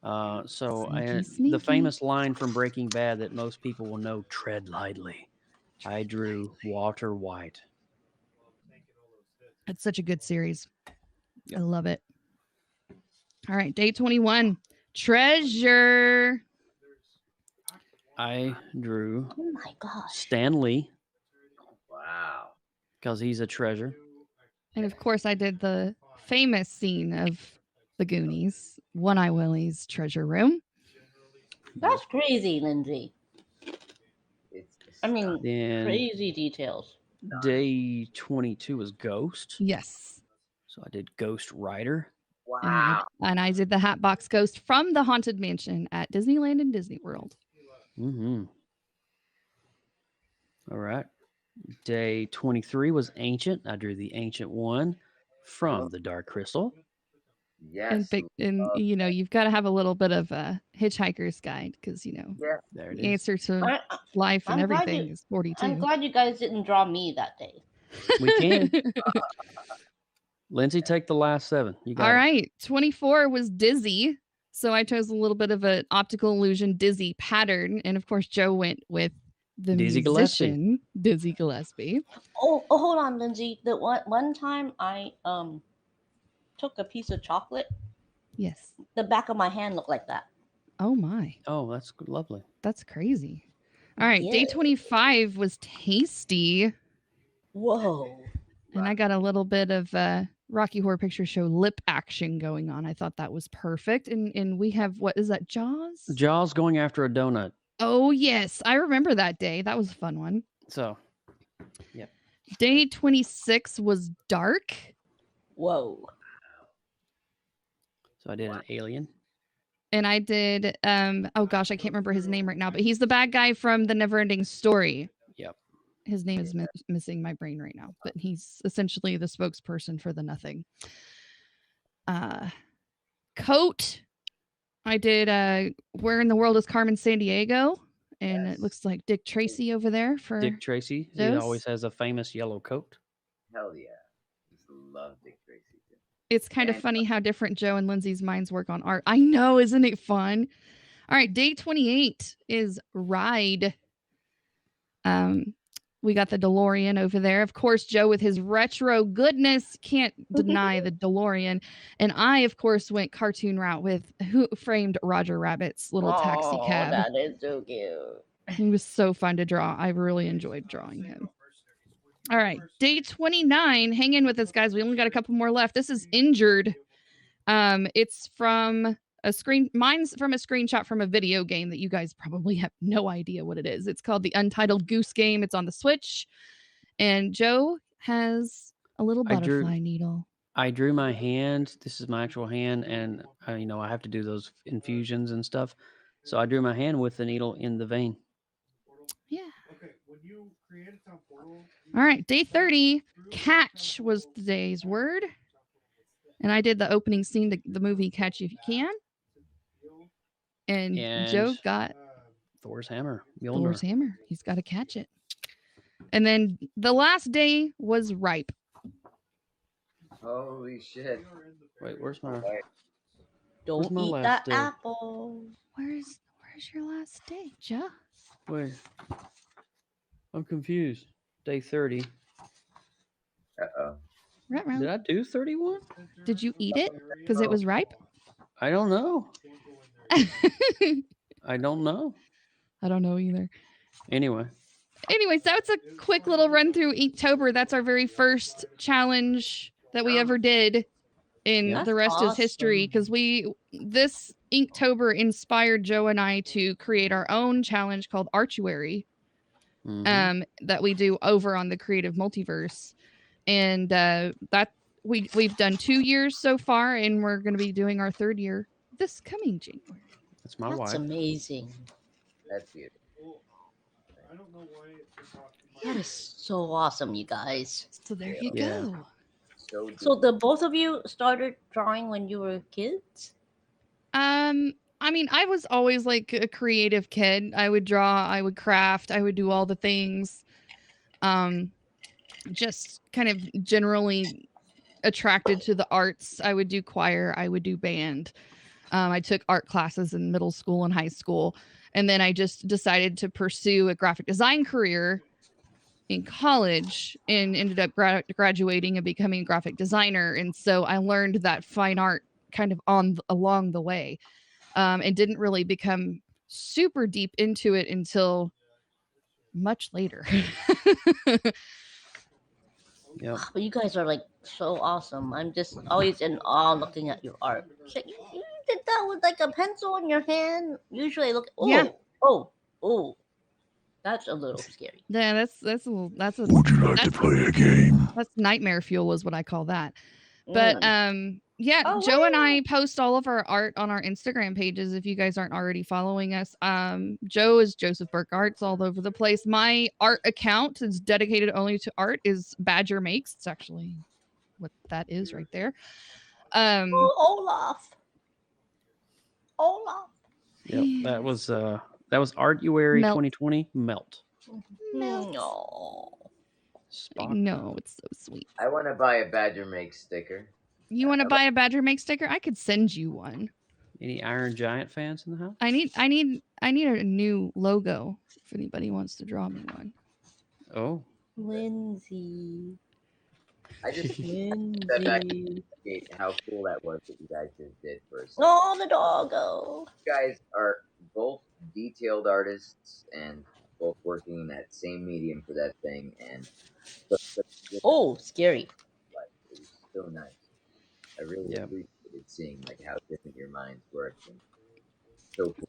Sneaky, The sneaky. famous line from Breaking Bad that most people will know, tread lightly. I drew Walter White. It's such a good series. Yep. I love it. All right, day 21. Treasure. I drew Oh my gosh. Stan Lee Wow. because he's a treasure. And of course, I did the famous scene of the Goonies, One Eye Willie's treasure room. That's crazy, Lindsay. It's I mean, Then crazy details. day 22 was Ghost. Yes. So I did Ghost Rider. wow. And I did the Hatbox Ghost from the Haunted Mansion at Disneyland and Disney World. Mm-hmm. All right. Day 23 was Ancient. I drew the Ancient One from the Dark Crystal. Yes. And you know, you've got to have a little bit of a hitchhiker's guide because, you know, Yeah. There it the is. answer to I, life and I'm glad everything you- is 42. I'm glad you guys didn't draw me that day. We can. Lindsay, take the last 7. You got All it. right. 24 was dizzy. So I chose a little bit of an optical illusion dizzy pattern. And of course, Joe went with the Dizzy Gillespie. musician, Dizzy Gillespie. Oh, hold on, Lindsay. The one time I took a piece of chocolate, Yes. the back of my hand looked like that. Oh, my. Oh, that's lovely. That's crazy. All right. Day Yeah. 25 was tasty. Whoa. And I got a little bit of Rocky Horror Picture Show lip action going on. I thought that was perfect. And we have, what is that, Jaws? Jaws going after a donut. Oh, yes. I remember that day. That was a fun one. So, yep. Day 26 was dark. Whoa. So I did an alien. And I did, oh gosh, I can't remember his name right now, but he's the bad guy from The Neverending Story. Yep. His name is missing my brain right now, but he's essentially the spokesperson for the Nothing. Coat. I did Where in the World is Carmen Sandiego? And Yes. it looks like Dick Tracy over there for Dick Tracy. He those. always has a famous yellow coat. Hell yeah. Just love Dick Tracy. Too. It's kind of And- funny how different Joe and Lindsay's minds work on art. I know, isn't it fun? All right, day 28 is Ride. We got the DeLorean over there. Of course, Joe with his retro goodness can't deny the DeLorean. And I, of course, went cartoon route with Who Framed Roger Rabbit's little taxi cab. That is so cute. He was so fun to draw. I really enjoyed drawing him. All right, day 29. Hang in with us, guys. We only got a couple more left. This is Injured. It's from mine's from a screenshot from a video game that you guys probably have no idea what it is. It's called the Untitled Goose Game. It's on the Switch. And Joe has a little butterfly needle. I drew my hand. This is my actual hand, and I have to do those infusions and stuff. So I drew my hand with the needle in the vein. Yeah. All right, day 30. Catch was today's word. And I did the opening scene to the movie Catch You If You Can. And Joe got Thor's hammer. Thor's hammer. He's got to catch it. And then the last day was ripe. Holy shit. Wait, where's my... Don't my eat last that day? apple. Where's your last day, Joe? Wait. I'm confused. Day 30. Uh-oh. Ruh-roh. Did I do 31? Did you eat it because it was ripe? I don't know. I don't know. I don't know either. Anyway. Anyways, that's a quick little run through Inktober. That's our very first challenge that we ever did. And That's the rest is history, awesome. because this Inktober inspired Joe and I to create our own challenge called Archuary, that we do over on the Creative Multiverse. And that we've done 2 years so far, and we're going to be doing our 3rd year this coming January. That's my That's wife. amazing. That's beautiful. That is so awesome, you guys. So there you Yeah. go. So the both of you started drawing when you were kids? I mean, I was always like a creative kid. I would draw, I would craft, I would do all the things. Just kind of generally attracted to the arts. I would do choir, I would do band. I took art classes in middle school and high school. And then I just decided to pursue a graphic design career in college and ended up graduating and becoming a graphic designer. And so I learned that fine art kind of along the way, and didn't really become super deep into it until much later. Yep. But you guys are like so awesome. I'm just always in awe looking at your art. So you did that with like a pencil in your hand? Usually I look, Yeah. oh. That's a little scary. Yeah, that's Would you like to play a game? that's nightmare fuel is what I call that. But yeah, Oh, Joe and wow. I post all of our art on our Instagram pages if you guys aren't already following us. Joe is Joseph Burke Arts all over the place. My art account is dedicated only to art is Badger Makes. It's actually what that is right there. Olaf. Yep. That was Artuary Melt. 2020 Melt. No. Spock. No, it's so sweet. I want to buy a Badger Make sticker. You want to buy a Badger Make sticker? I could send you one. Any Iron Giant fans in the house? I need a new logo if anybody wants to draw me one. Oh. Lindsay. I just Lindsay. appreciate how cool that was that you guys just did for us. Oh, the doggo. You guys are both detailed artists and both working in that same medium for that thing, and Oh, scary. it was so nice. I really appreciated seeing like how different your minds work. And so cool.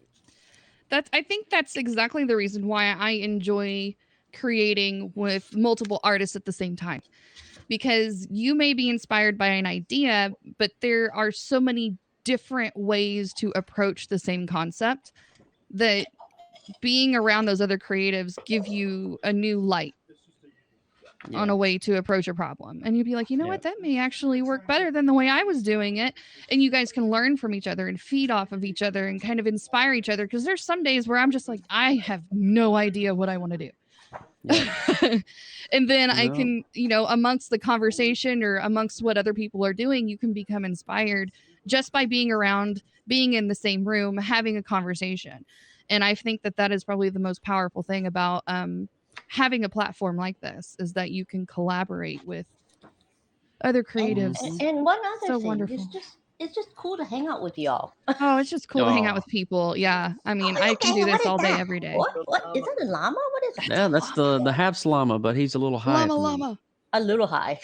I think that's exactly the reason why I enjoy creating with multiple artists at the same time. Because you may be inspired by an idea, but there are so many different ways to approach the same concept that being around those other creatives give you a new light on a way to approach a problem. And you'd be like, you know what, that may actually work better than the way I was doing it. And you guys can learn from each other and feed off of each other and kind of inspire each other. Because there's some days where I'm just like, I have no idea what I want to do. Yeah. And then I can, amongst the conversation or amongst what other people are doing, you can become inspired just by being around, being in the same room, having a conversation. And I think that is probably the most powerful thing about having a platform like this, is that you can collaborate with other creatives. And one other so thing, wonderful. It's just cool to hang out with y'all. Oh, it's just cool to hang out with people. Yeah. I mean, I can do this all day, every day. What is that, a llama? What is that? Yeah, that's the Haps llama, but he's a little high. Llama. A little high.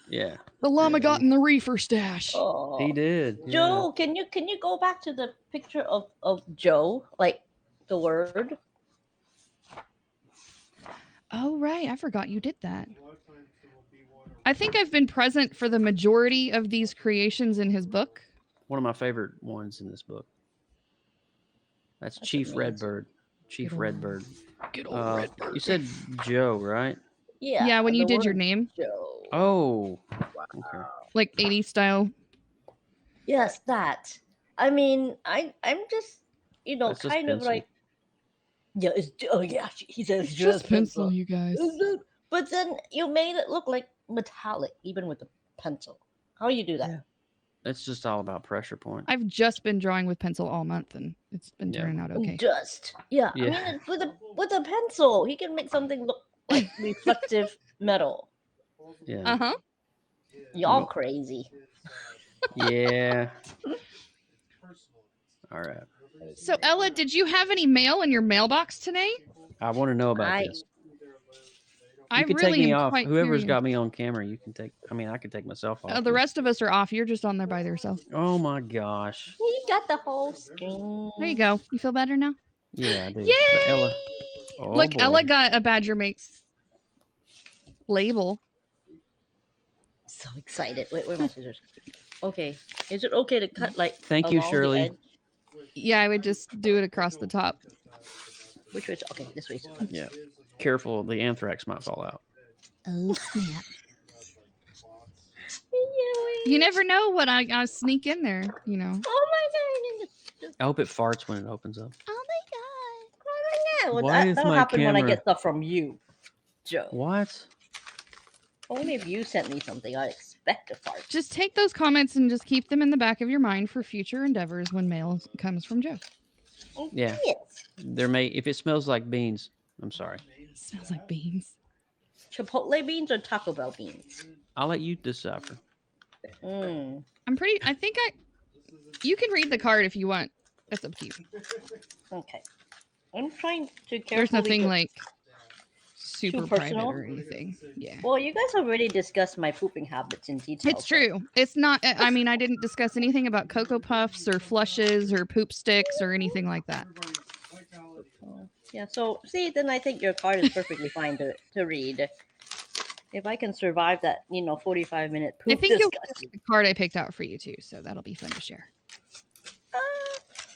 Yeah. The llama got in the reefer stash. Oh. He did. Joe, can you go back to the picture of Joe, like the word? Oh, right. I forgot you did that. I think I've been present for the majority of these creations in his book. One of my favorite ones in this book. That's Chief amazing. Redbird. Chief Redbird. Good old Redbird. You said Joe, right? Yeah. Yeah, when you did your word name. Joe. Oh. Okay. Like 80s style. Yes, that. I mean, I'm just, That's just kind of pencil. like, yeah, he says It's just pencil, you guys. But then you made it look like metallic, even with the pencil. How you do that? Yeah. It's just all about pressure point. I've just been drawing with pencil all month, and it's been turning out okay. Yeah. Yeah. I mean, with a pencil, he can make something look like reflective metal. Yeah. Uh-huh. Y'all crazy. Yeah. All right. So, Ella, did you have any mail in your mailbox today? I want to know about this. I You can really take me am off. quite Whoever's curious. got me on camera, you can take. I mean, I could take myself off. The rest of us are off. You're just on there by yourself. Oh my gosh. He got the whole screen. There you go. You feel better now? Yeah, I do. Yay! But Ella. Oh, Look, boy. Ella got a Badger Makes label. So excited. Wait, where are my scissors? Okay. Is it okay to cut like Thank you, along the Shirley. edge? Yeah, I would just do it across the top. Which way? Okay, this way. Yeah. Careful, the anthrax might fall out. Oh snap! You never know what I sneak in there, you know. Oh my god! I hope it farts when it opens up. Oh my god! Oh my god! Well, Why is that'll my happen when I camera- get stuff from you, Joe. What? Only if you sent me something, I expect a fart. Just take those comments and just keep them in the back of your mind for future endeavors when mail comes from Joe. Yeah. Yes. There may, if it smells like beans, I'm sorry. It smells like beans. Chipotle beans or Taco Bell beans? I'll let you decipher. Mm. You can read the card if you want. That's up to you. Okay. I'm trying to carefully. There's nothing get- like super Too private personal? or anything. Yeah. Well, you guys already discussed my pooping habits in detail. It's true. It's not, I mean, I didn't discuss anything about Cocoa Puffs or flushes or poop sticks or anything like that. Yeah, so see, then I think your card is perfectly fine to read. If I can survive that, 45-minute poop I think you'll discussion. get the card I picked out for you too, so that'll be fun to share.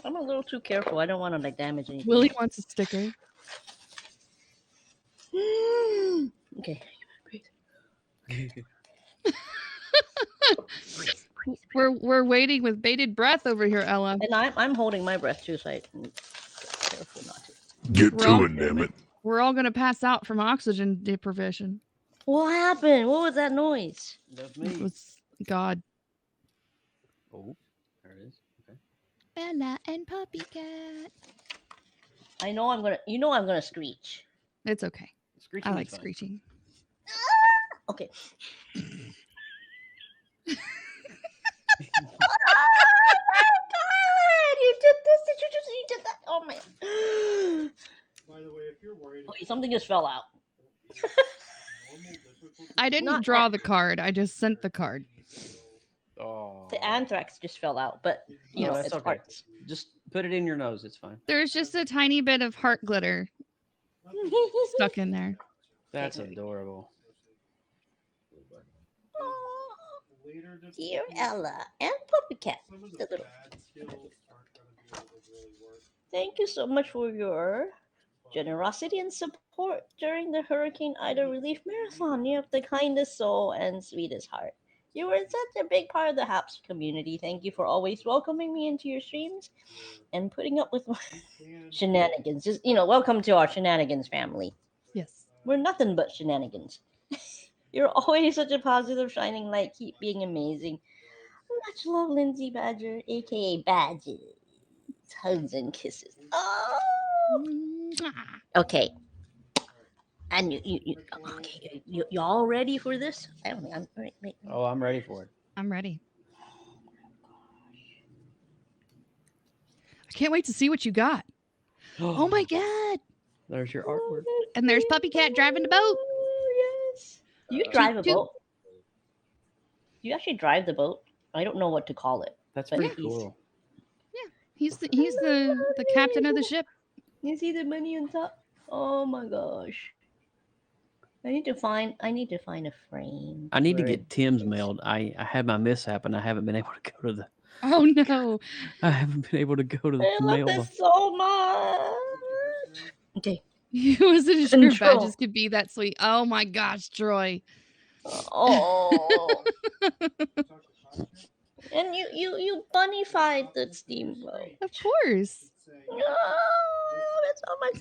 I'm a little too careful. I don't want to damage anything. Willie wants a sticker. Okay. We're waiting with bated breath over here, Ella. And I'm holding my breath too, so I'm careful not to. Get We're all- to it, damn it. We're all gonna pass out from oxygen deprivation. What happened? What was that noise? That's It was God. Oh, there it is. Okay. Bella and PuppyCat. I know I'm gonna. You know I'm gonna screech. It's okay. Screeching I is like fine. screeching. Okay. You did this. You did that. Oh my. By the way, if you're worried, Okay, something just fell out. I didn't Not draw the card. I just sent the card. Oh. The anthrax just fell out, but you No, know that's it's okay. parts. Just put it in your nose. It's fine. There's just a tiny bit of heart glitter stuck in there. That's adorable. later just Dear Ella and PuppyCat, some of the the little. bad skills aren't going to be able to really work. Thank you so much for your generosity and support during the Hurricane Ida Relief Marathon. You have the kindest soul and sweetest heart. You were such a big part of the Haps community. Thank you for always welcoming me into your streams and putting up with my shenanigans. Just welcome to our shenanigans family. Yes. We're nothing but shenanigans. You're always such a positive shining light. Keep being amazing. Much love, Lindsay Badger, aka Badges. Hugs and kisses. Oh. Mwah. Okay. And okay, y'all ready for this? I don't think I'm ready. Wait. Oh, I'm ready for it. I'm ready. I can't wait to see what you got. Oh my God. There's your artwork. And there's PuppyCat driving the boat. Yes. Do you drive a boat? Do you actually drive the boat? I don't know what to call it. That's But pretty he's- cool. He's the captain of the ship. You see the money on top? Oh my gosh. I need to find a frame. I need to for get it. Tim's mailed. I had my mishap and I haven't been able to go to the. Oh no. I haven't been able to go to the I love mail. this so much. Okay. You wasn't sure Control. badges could be that sweet. Oh my gosh, Troy. Oh. And you bunnified the steamboat. Of course. Oh, that's so much.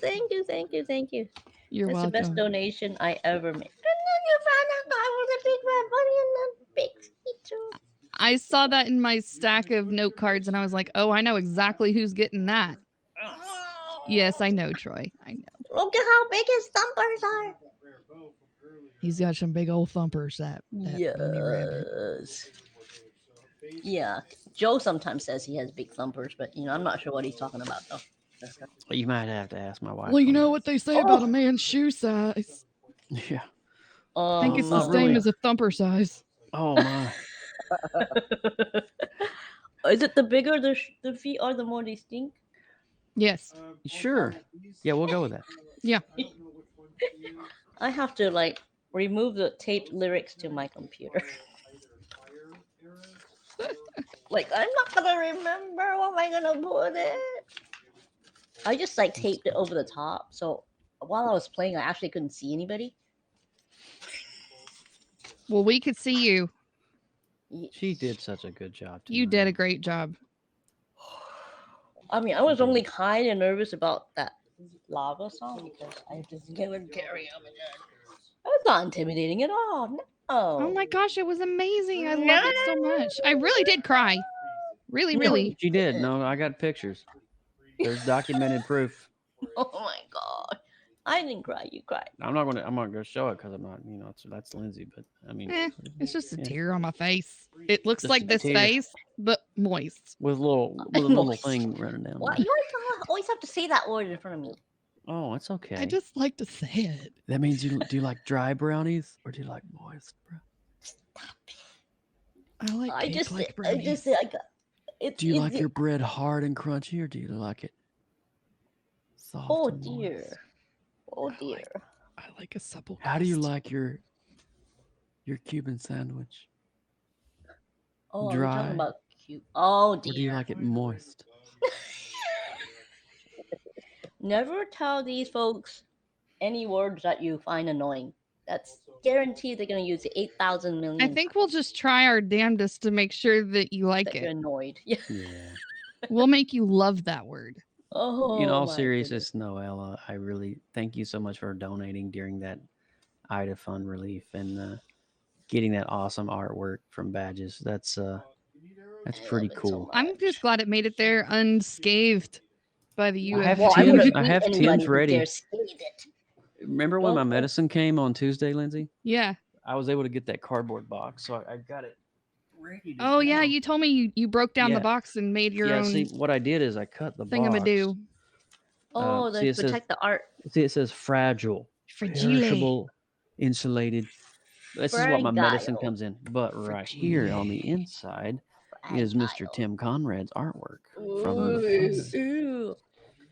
Thank you. You're That's welcome. the best donation I ever made. And then you found out I was a big red bunny and a big skeeter. I saw that in my stack of note cards and I was like, oh, I know exactly who's getting that. Yes, I know, Troy. I know. Look at how big his thumpers are. He's got some big old thumpers, that bunny rabbit. Yes. Yeah. Joe sometimes says he has big thumpers, but I'm not sure what he's talking about though. You might have to ask my wife. Well, you on know that. what they say about a man's shoe size. Yeah. I think it's the not same really. as a thumper size. Oh my. Is it the bigger the feet are, the more they stink? Yes. Sure. Yeah, we'll go with that. Yeah. I have to remove the taped lyrics to my computer. I'm not gonna remember. What am I gonna put it? I just taped it over the top, so while I was playing, I actually couldn't see anybody. Well, we could see you. She did such a good job. You tonight. did a great job. I mean, I was only kind of nervous about that lava song because I just couldn't carry up again. That's not intimidating at all. No. Oh my gosh, it was amazing. I loved it so much. I really did cry. Really, really. She did. No, I got pictures. There's documented proof. Oh my god! I didn't cry. You cried. I'm not gonna show it because I'm not. That's Lindsay. But I mean, It's just a yeah. tear on my face. It looks Just like a this tear. face, but moist. with a little Moist. thing running down. Why there. you always have to say that word in front of me? Oh, it's okay. I just like to say it. That means do you like dry brownies or do you like moist? I like I cake just like I brownies. just it's. Do you it's, like your bread hard and crunchy or do you like it soft? Oh and moist? dear. Oh dear. I like a supple How do you crust. like your Cuban sandwich? Oh, Dry. you're talking about cute. Oh Or do you dear. like it moist? Never tell these folks any words that you find annoying. That's guaranteed they're gonna use it 8,000 million. I think we'll just try our damnedest to make sure that you like that you're it. annoyed. Yeah. Yeah. We'll make you love that word. Oh. In all my seriousness, Noella, I really thank you so much for donating during that Ida Fund Relief and getting that awesome artwork from Badges. That's I pretty love it so cool. I'm just much. glad it made it there unscathed by the I have Well, I would Tim's. UFG. have I beat have anybody Tim's who ready. dares scathe it. Remember when my Okay. medicine came on Tuesday, Lindsay? Yeah. I was able to get that cardboard box, so I got it ready to Oh yeah, go. you told me you broke down the Yeah. box and made your Yeah, own see, what I did is I cut the box. thingamadoo. Oh, See, they it says protect the art. see, it says fragile, Fragile. perishable, insulated. This is what my medicine Fragile. comes in. But right here on the inside is Mr. Fragile. Tim Conrad's artwork from the Ooh, fund. ooh.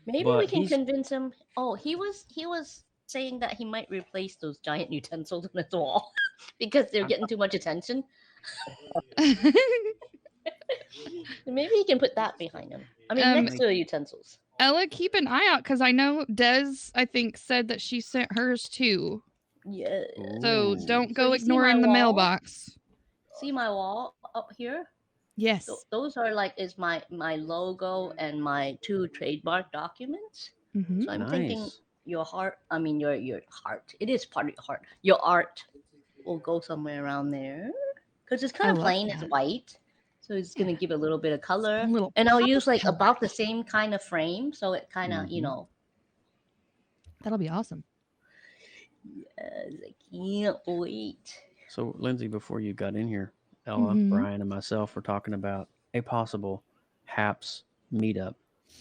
Maybe But we can he's convince him. Oh, he was saying that he might replace those giant utensils on his wall because they're getting too much attention. Maybe he can put that behind him. I mean, next to the utensils. Ella, keep an eye out because I know Des, I think, said that she sent hers too. Yeah. So Ooh. don't go you see ignoring my the wall? mailbox. See my wall up here? Yes. Those are like is my logo and my 2 trademark documents. Mhm. So I'm thinking Nice. your heart. I mean your heart. It is part of your heart. Your art will go somewhere around there because it's kind I of love plain. It's that. white, so it's gonna give it a little bit of color. A little And I'll pop use of like color. about the same kind of frame, so it kind of Mhm. That'll be awesome. I can't wait. So, Lindsay, before you got in here, Ella, Mhm. Brian, and myself were talking about a possible HAPS meetup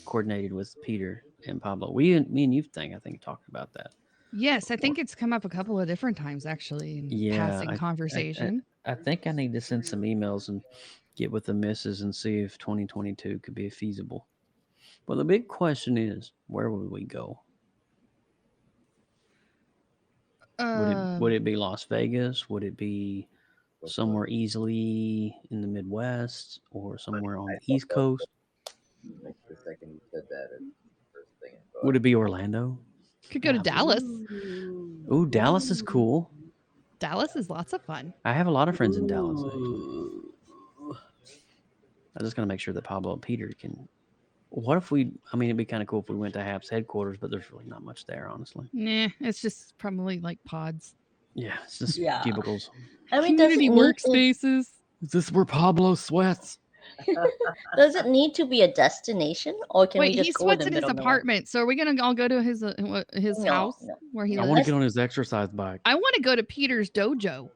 coordinated with Peter and Pablo. Me and you, I think, talked about that. Yes, I think it's come up a couple of different times actually in Yeah, passing conversation. I think I need to send some emails and get with the missus and see if 2022 could be feasible. Well, the big question is, where would we go? Would it be Las Vegas? Would it be somewhere easily in the Midwest or somewhere on I the thought East that Coast? like the second you said that, it's the first thing I thought. Would it be Orlando? Could go to Dallas. Ooh, Dallas is cool. Dallas is lots of fun. I have a lot of friends in Dallas, actually. I just gotta make sure that Pablo and Peter can. What if we? I mean, it'd be kind of cool if we went to HAPS headquarters, but there's really not much there, honestly. Nah, it's just probably like pods. Yeah, it's just Yeah. cubicles. I mean, does it Community need to, workspaces. Is this where Pablo sweats? does it need to be a destination, or can we Wait, just he go in sweats the in his middle of nowhere? apartment. So are we gonna all go to his No, house no. where he No, I lives? want to let's- get on his exercise bike. I want to go to Peter's dojo.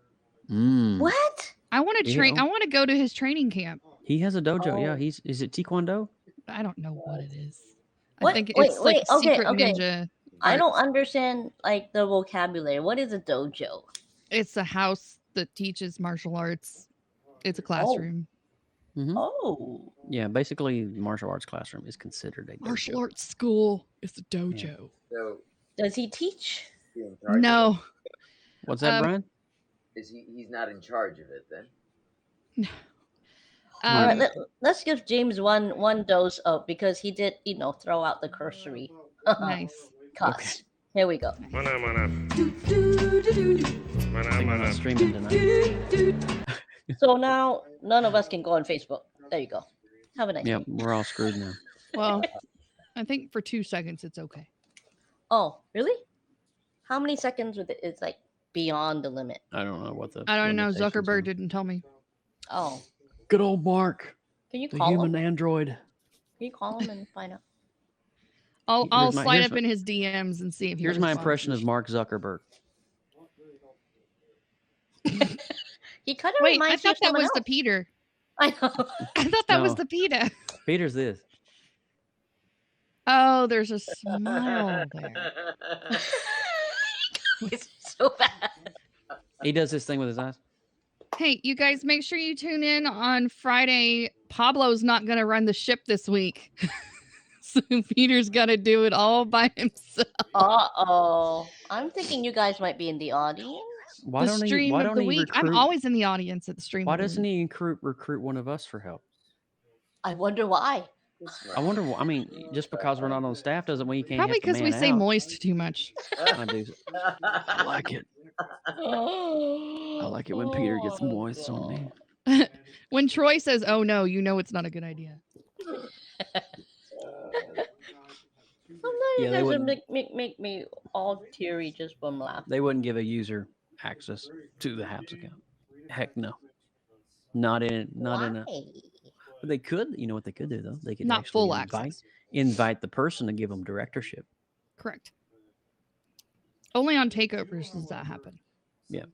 What? I want to train. Ew. I want to go to his training camp. He has a dojo. Yeah, Oh. is it Taekwondo? I don't know what it is. What? I think Wait, it's like wait, okay, secret okay. ninja. I don't arts. understand like the vocabulary. What is a dojo? It's a house that teaches martial arts. It's a classroom. Mm-hmm. Oh. Yeah, basically, martial arts classroom is considered a dojo. Martial arts school. It's a dojo. So Does he teach? he's in charge of No. What's that, Brian? it. He's not in charge of it then? All right, Um, let's give James one dose of because he did throw out the cursory nice. cuss. Here we go. I think I'm not streaming tonight. So now none of us can go on Facebook. There you go. Have a nice Yeah, day. we're all screwed now. Well, I think for 2 seconds it's okay. Oh, really? How many seconds with it is like beyond the limit? I don't know what the. I don't know. limitations Zuckerberg are. didn't tell me. Oh, Good old Mark, can you the call human him? android. Can you call him and find out? I'll Here's my- slide here's up my- in his DMs and see if he Here's my responds. impression of Mark Zuckerberg. He kind of Wait, reminds I me thought of that someone was the else. Peter. I know. I thought that was No. the PETA. Peter's this. Oh, there's a smile there. It's so bad. He does this thing with his eyes. Hey, you guys, make sure you tune in on Friday. Pablo's not going to run the ship this week. So Peter's got to do it all by himself. Uh-oh. I'm thinking you guys might be in the audience. Why The don't he? stream Why of don't the he week. recruit? I'm always in the audience at the stream. Why of the doesn't week. he recruit one of us for help? I wonder why. I wonder. I mean, just because we're not on staff doesn't mean you can't. Probably because because we say moist too much. I do. I like it. I like it when Peter gets moist on me. When Troy says, "Oh no," you know it's not a good idea. Sometimes Yeah, you they guys wouldn't- make me all teary just from laughing. They wouldn't give a user access to the Haps account. Heck no. Not in a. Why? But they could. You know what they could do though? They could Not actually full access. invite the person to give them directorship. Correct. Only on takeovers does that happen. Yeah.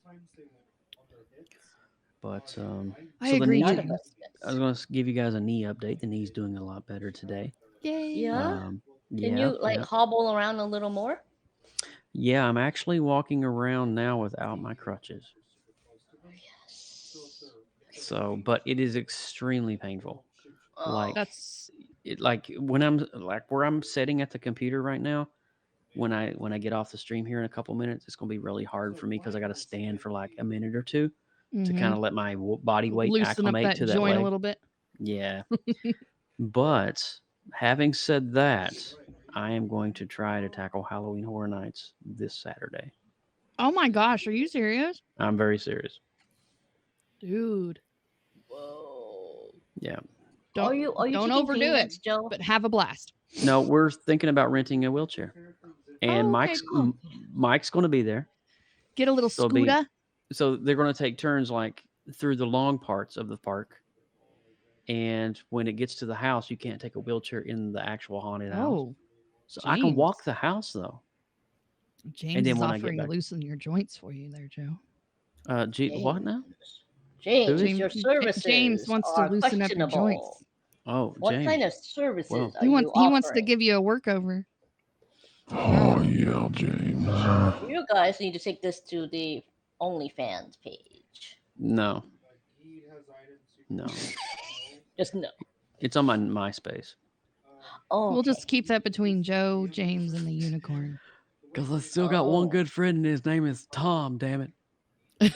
But I so the agree, knee, None of James. us I was going to give you guys a knee update. The knee's doing a lot better today. Yay. Yeah. Yeah. Can you like yeah. hobble around a little more? Yeah, I'm actually walking around now without my crutches. So, but it is extremely painful. Oh, Like That's it, like when I'm like where I'm sitting at the computer right now. When I get off the stream here in a couple minutes, it's gonna be really hard for me because I got to stand for like a minute or two to kind of let my body weight loosen up acclimate that to that joint leg. a little bit. Yeah. But having said that, I am going to try to tackle Halloween Horror Nights this Saturday. Oh my gosh, are you serious? I'm very serious. Dude. whoa. Yeah. Don't Are you don't taking overdo it, peanuts, Joe? but have a blast. No, we're thinking about renting a wheelchair. And Oh, okay, cool. Mike's going to be there. Get a little So it'll be- scooter. So they're going to take turns like through the long parts of the park. And when it gets to the house, you can't take a wheelchair in the actual haunted house. Oh, So I can walk James. the house though. James then is when I get offering to back- loosen your joints for you there, Joe. What now? James, Who? your James services wants to are loosen up your questionable. joints. Oh, What James. kind of services Well, are He wants you offering? to give you a workover. Oh, yeah, James. You guys need to take this to the OnlyFans page. No, no. Just no. It's on my MySpace. Oh, We'll just keep that between Joe, James, and the unicorn. Because I still got one good friend, and his name is Tom. Damn it,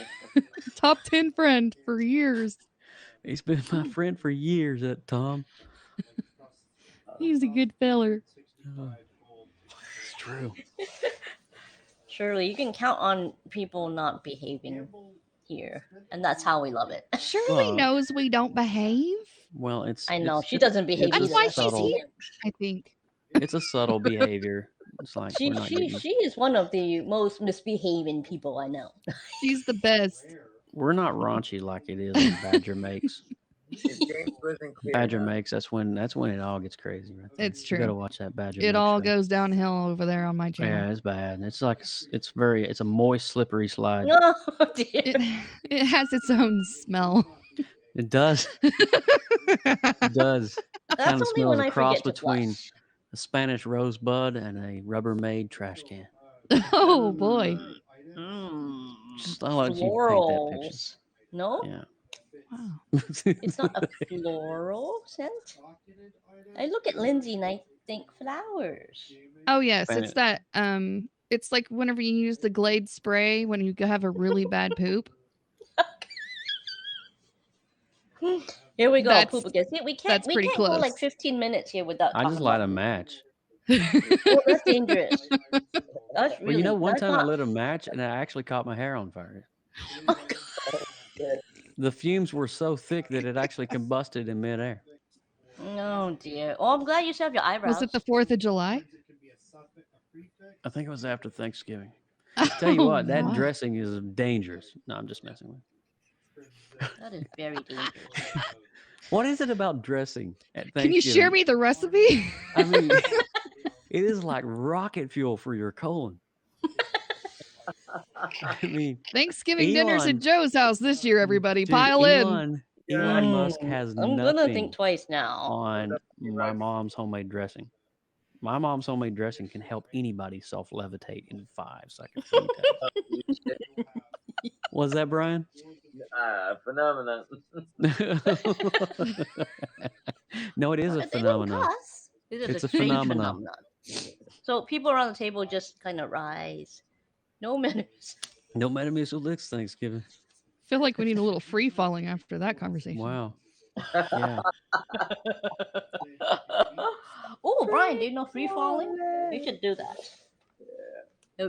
Top 10 friend for years. he's been my friend for years. That Tom. He's a good feller. It's true. Shirley, you can count on people not behaving here, and that's how we love it. Shirley knows we don't behave. Well, it's. I know it's she just- doesn't behave it's a That's either. why she's subtle- here, I think. It's a subtle behavior. It's like She we're not she getting, she is one of the most misbehaving people I know. She's the best. we're not raunchy like it is when Badger makes. If James wasn't clear Badger enough, makes. That's when it all gets crazy. Right there. It's You got to true. watch that Badger. It Make all show. goes downhill over there on my channel. Yeah, it's bad. It's like it's a moist, slippery slide. No, dear. It has its own smell. It does. It does. That's Kind of only when smells I a cross forget to between flush. a Spanish rosebud and a Rubbermaid trash can. Oh boy. Mm, Just I'll let you paint that picture. florals. No, Yeah. Wow. it's not a floral scent. I look at Lindsay and I think flowers. Oh yes, Ban it's it. that it's like whenever you use the Glade spray when you have a really bad poop. Here we go. That's- Poop again. See, we can't. that's We pretty can't go like close. 15 minutes here without. I just talking light about a poop. match. Oh, that's dangerous. That's really. Well, you know, one that's time I not- lit a match and I actually caught my hair on fire. Oh, God. The fumes were so thick that it actually combusted in midair. Oh dear. Oh, I'm glad you still have your eyebrows. Was it the 4th of July? I think it was after Thanksgiving. Tell you Oh, what, that my. dressing is dangerous. No, I'm just messing with. That is very dangerous. What is it about dressing at Thanksgiving? Can you share me the recipe? I mean, it is like rocket fuel for your colon. I mean, Thanksgiving dinners Elon- at Joe's house this year, everybody. dude, Pile in. Elon Musk has I'm nothing gonna think twice now. on my mom's homemade dressing. My mom's homemade dressing can help anybody self-levitate in 5 seconds. let me tell you. Was that Brian? phenomenon. No, it is a But they don't phenomenon. cuss. It is It's a strange phenomenon. So people around the table just kind of rise. No manners. No Metamucil this Thanksgiving. Feel like we need a little free falling after that conversation. Wow. Yeah. Oh, Brian, do you know free falling? You should do that.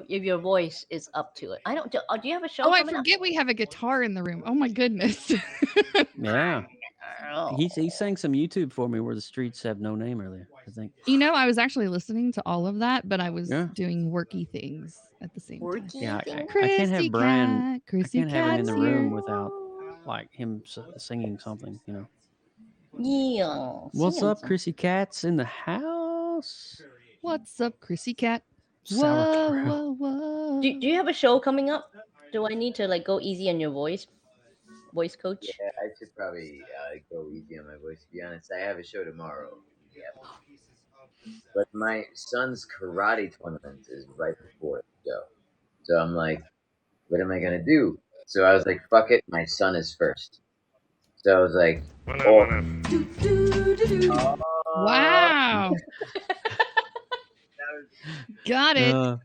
If your voice is up to it. I don't. Do you have a show? Oh, I coming up? forget we have a guitar in the room. Oh my goodness. Yeah. He sang some YouTube for me where the streets have no name earlier. I think. I was actually listening to all of that, but I was Yeah. doing worky things at the same time. Worky Yeah, thing. I can't Chrissy have Brian. Cat, Chrissy I can't have him in Cat's the room here. without like him singing something. Yeah. What's singing up, some- Chrissy Cat's in the house? What's up, Chrissy Cat? Whoa, Sauerkraut. whoa, whoa. Do you have a show coming up? Do I need to like go easy on your voice coach? Yeah, I should probably go easy on my voice. To be honest, I have a show tomorrow. Yeah, but my son's karate tournament is right before the show, so I'm like, what am I gonna do? So I was like, fuck it, my son is first. So I was like, oh, Wow. that was Got it.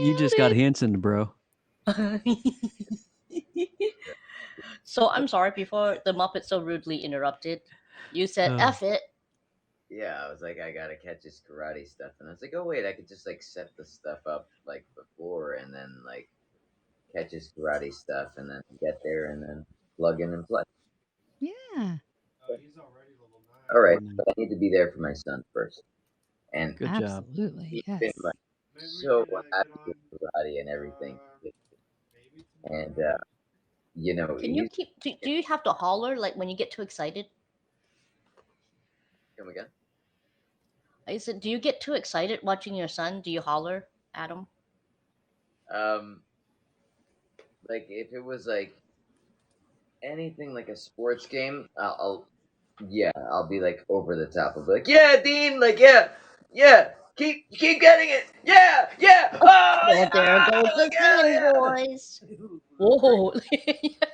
You just got Henson, bro. So I'm sorry before the Muppet so rudely interrupted. You said F it. yeah, I was like, I gotta catch his karate stuff, and I was like, oh wait, I could just like set the stuff up like before, and then like catch his karate stuff, and then get there, and then plug in and play. Yeah. He's already level 9. All right, but I need to be there for my son first, and Good job. Absolutely. he's Yes. been like Maybe we so could, happy get with on, karate and everything, maybe and tomorrow. you know, Can you he's keep? Do you have to holler like when you get too excited? come again. I said, do you get too excited watching your son? Do you holler, Adam? Like if it was like anything like a sports game, I'll be like over the top. I'll be like, yeah, Dean, like yeah, keep getting it, yeah, oh, Well, there goes the like, yeah, singing yeah. voice. Whoa!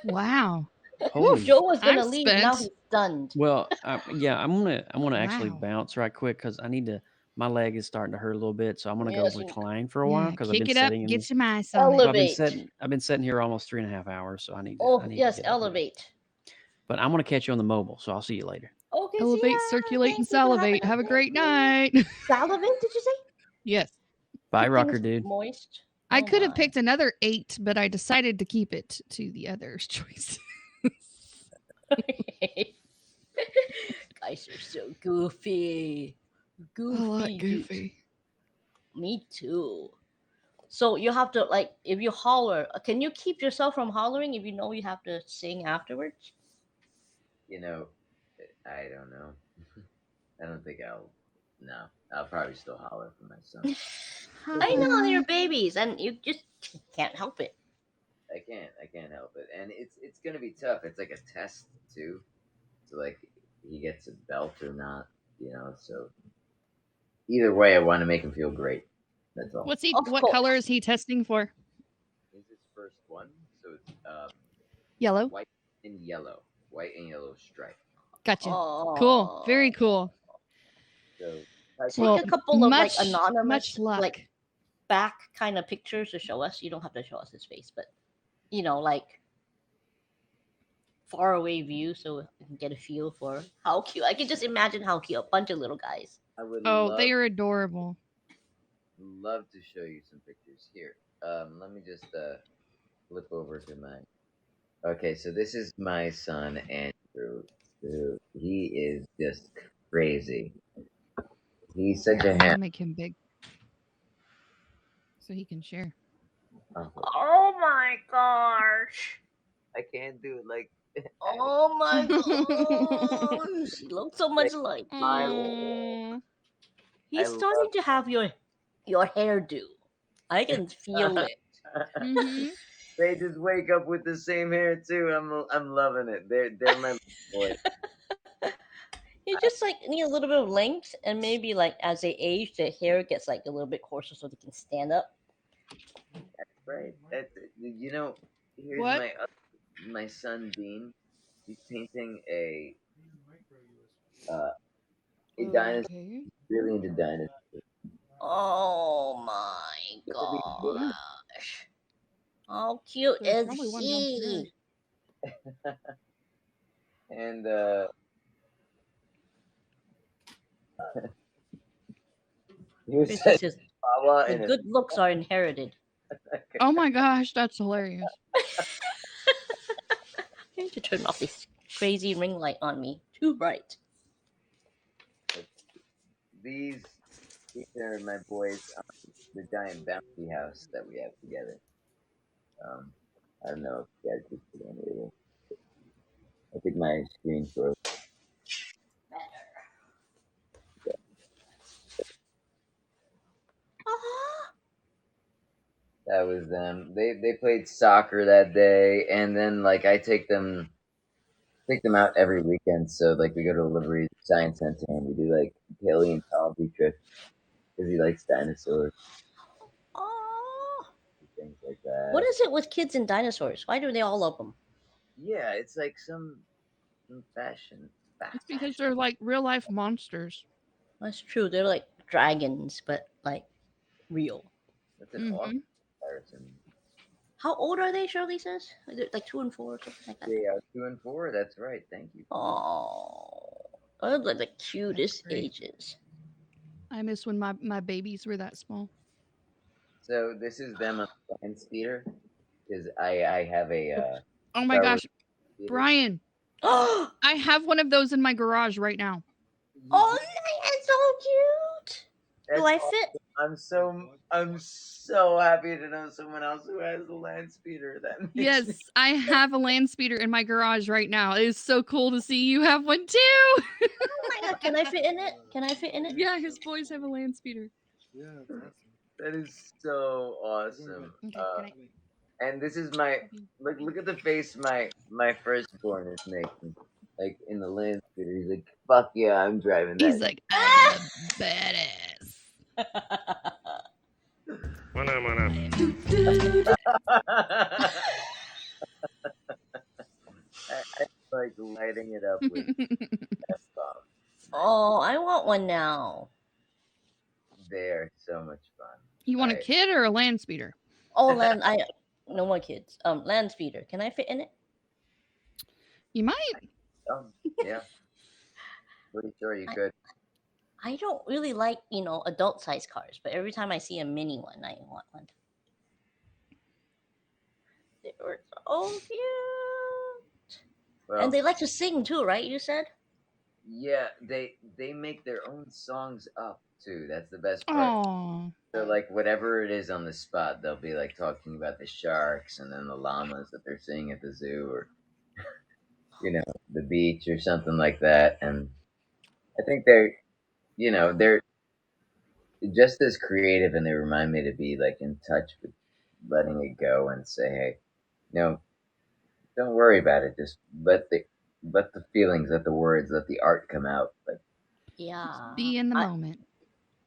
Wow. Holy. Joe was gonna I'm leave, and now spent. he's stunned. Well, yeah, I'm gonna actually Wow. bounce right quick because I need to. My leg is starting to hurt a little bit, so I'm gonna Yes, go you- recline for a while Yeah. because I've Kick been it up. sitting. Get some ice on it. Well, Elevate. I've been sitting here almost 3.5 hours, so I need to. Oh I need yes, to get up here. elevate. But I'm gonna catch you on the mobile, so I'll see you later. Okay. see Elevate, ya. circulate, and Thank you for having salivate. us. Have a great night. Salivate? Did you say? Yes. Bye, Keep rocker things dude. Moist. I Oh could have my. picked another 8, but I decided to keep it to the other's choice. Guys are so goofy. A lot Dude. goofy. Me too. So you have to like if you holler, can you keep yourself from hollering if you know you have to sing afterwards? You know, I don't know. I don't think No, I'll probably still holler for my son. I know they're babies and you just can't help it. I can't help it, and it's gonna be tough. It's like a test too, so like he gets a belt or not, So either way, I want to make him feel great. That's all. What's he? Of What course. color is he testing for? This is his first one, so it's Yellow. white and yellow stripe. Gotcha. Oh, Cool. Very cool. So Take Well, a couple of like much anonymous luck. like back kind of pictures to show us. You don't have to show us his face, but like far away view so we can get a feel for how cute. I can just imagine how cute. A bunch of little guys. I would They are adorable. love to show you some pictures here. Let me just flip over to mine. Okay, so this is my son Andrew. Dude, he is just crazy. He's such a I'll ham. make him big so he can share. Oh my gosh. I can't do it like. Oh my gosh. He looks so much like you. Aw. He's I starting to have your hairdo. I can feel it. Mhm. They just wake up with the same hair too. I'm loving it. They're my boy. You just like need a little bit of length, and maybe like as they age, the hair gets like a little bit coarser so they can stand up. Right. Here's What? my son Dean. He's painting a dinosaur. Okay. Really into dinosaurs. Oh my gosh! How cute There's is probably one he? downstairs. And he was Chris such says Baba the and good looks are inherited. Oh my gosh, that's hilarious. I need to turn off this crazy ring light on me. Too bright. These are my boys on the giant bouncy house that we have together. I don't know if you guys can see any of it. I think my screen froze. Ah, That was them. They played soccer that day, and then like I take them out every weekend. So like we go to Liberty Science Center and we do like paleontology trips because he likes dinosaurs, ah. things like What that. is it with kids and dinosaurs? Why do they all love them? Yeah, it's like some fashion. It's because they're like real life monsters. That's true. They're like dragons, but like real. That's an awesome Mm-hmm. comparison. How old are they? Shirley says like 2 and 4 or something like that. Yeah, 2 and 4. That's right. Thank you. Oh, those are the cutest Great. ages. I miss when my babies were that small. So this is them on the land speeder because I have a Oh my Star Wars gosh, speeder. Brian, Oh, I have one of those in my garage right now. it's so cute. That's Do I awesome. fit? I'm so happy to know someone else who has a land speeder. That makes me. Yes, I have a land speeder in my garage right now. It is so cool to see you have one too. Oh my god, can I fit in it? Can I fit in it? Yeah, his boys have a land speeder. Yeah, it's awesome. That is so awesome. Okay, can I? And this is my look at the face my firstborn is making. Like in the land speeder, he's like, "Fuck yeah, I'm driving that." He's like, I'm a badass. I like lighting it up with F-bombs. Oh, I want one now. They're so much fun. You want a kid or a land speeder? Oh, no more kids. Land speeder. Can I fit in it? You might. Yeah. Pretty sure you could. I don't really like, adult size cars, but every time I see a mini one, I want one. They were so cute. Well, And they like to sing too, right? You said? yeah, they make their own songs up too. That's the best part. Oh, So like whatever it is on the spot, they'll be like talking about the sharks and then the llamas that they're seeing at the zoo or the beach or something like that. And I think they're just as creative and they remind me to be like in touch with letting it go and say, hey, don't worry about it. Just let the feelings, let the words, let the art come out. Like Yeah. be in the moment.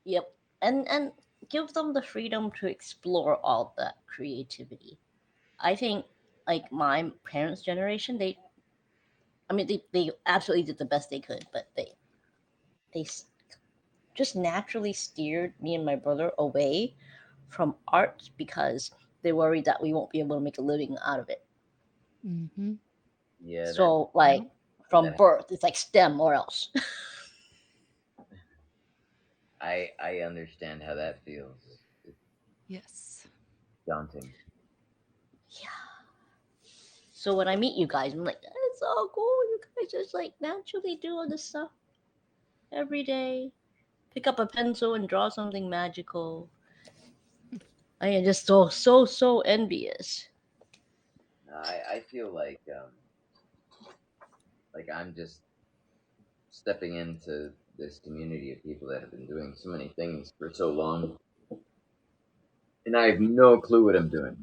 Yep. And give them the freedom to explore all that creativity. I think like my parents' generation, they absolutely did the best they could, but they just naturally steered me and my brother away from art because they worried that we won't be able to make a living out of it. Mm-hmm. yeah, So like from that- birth, it's like STEM or else. I understand how that feels. It's Yes. daunting. Yeah. So when I meet you guys, I'm like, that's so cool. You guys just like naturally do all this stuff every day. Pick up a pencil and draw something magical. I am just so envious. I feel like I'm just stepping into this community of people that have been doing so many things for so long, and I have no clue what I'm doing.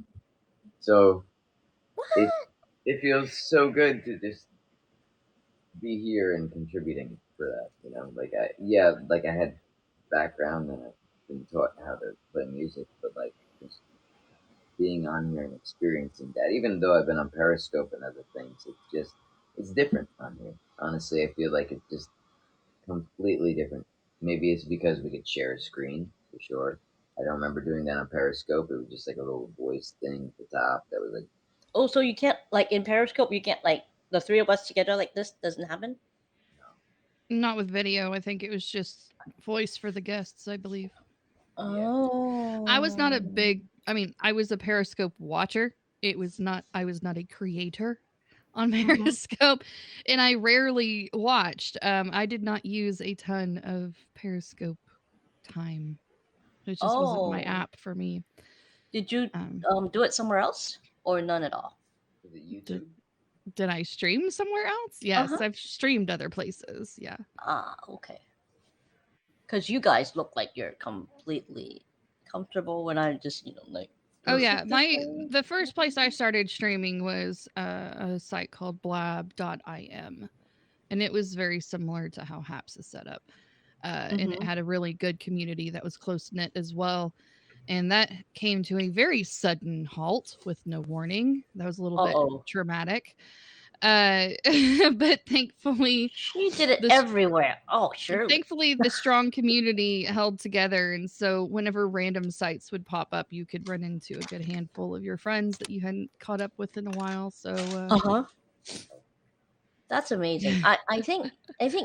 So it it feels so good to just be here and contributing for that. Like I had background and I've been taught how to play music, but like just being on here and experiencing that, even though I've been on Periscope and other things, it's different on here. Honestly, I feel like it's just completely different. Maybe it's because we could share a screen for sure. I don't remember doing that on Periscope. It was just like a little voice thing at the top that was like, Oh, so you can't like in Periscope, you can't like the three of us together like this doesn't happen. Not with video. I think it was just voice for the guests, I believe. Oh, I was not a big, I mean, I was a Periscope watcher. I was not a creator. on Mhm. Periscope, and I rarely watched. I did not use a ton of Periscope time. It just wasn't my Oh, app for me. did you Um, do it somewhere else or none at all? Is it did, YouTube? did I stream somewhere else? Uh Yes, huh. I've streamed other places. Yeah. Ah, okay. Because you guys look like you're completely comfortable when I just like Oh this is yeah, the my thing. the first place I started streaming was a site called blab.im, and it was very similar to how Haps is set up. And it Mm-hmm. had a really good community that was close knit as well. And that came to a very sudden halt with no warning. That was a little Uh bit oh. traumatic. Uh, but She did it the everywhere. Oh, surely. thankfully the strong community held together, and so whenever random sites would pop up, you could run into a good handful of your friends that you hadn't caught up with in a while. So Uh huh. That's amazing. I think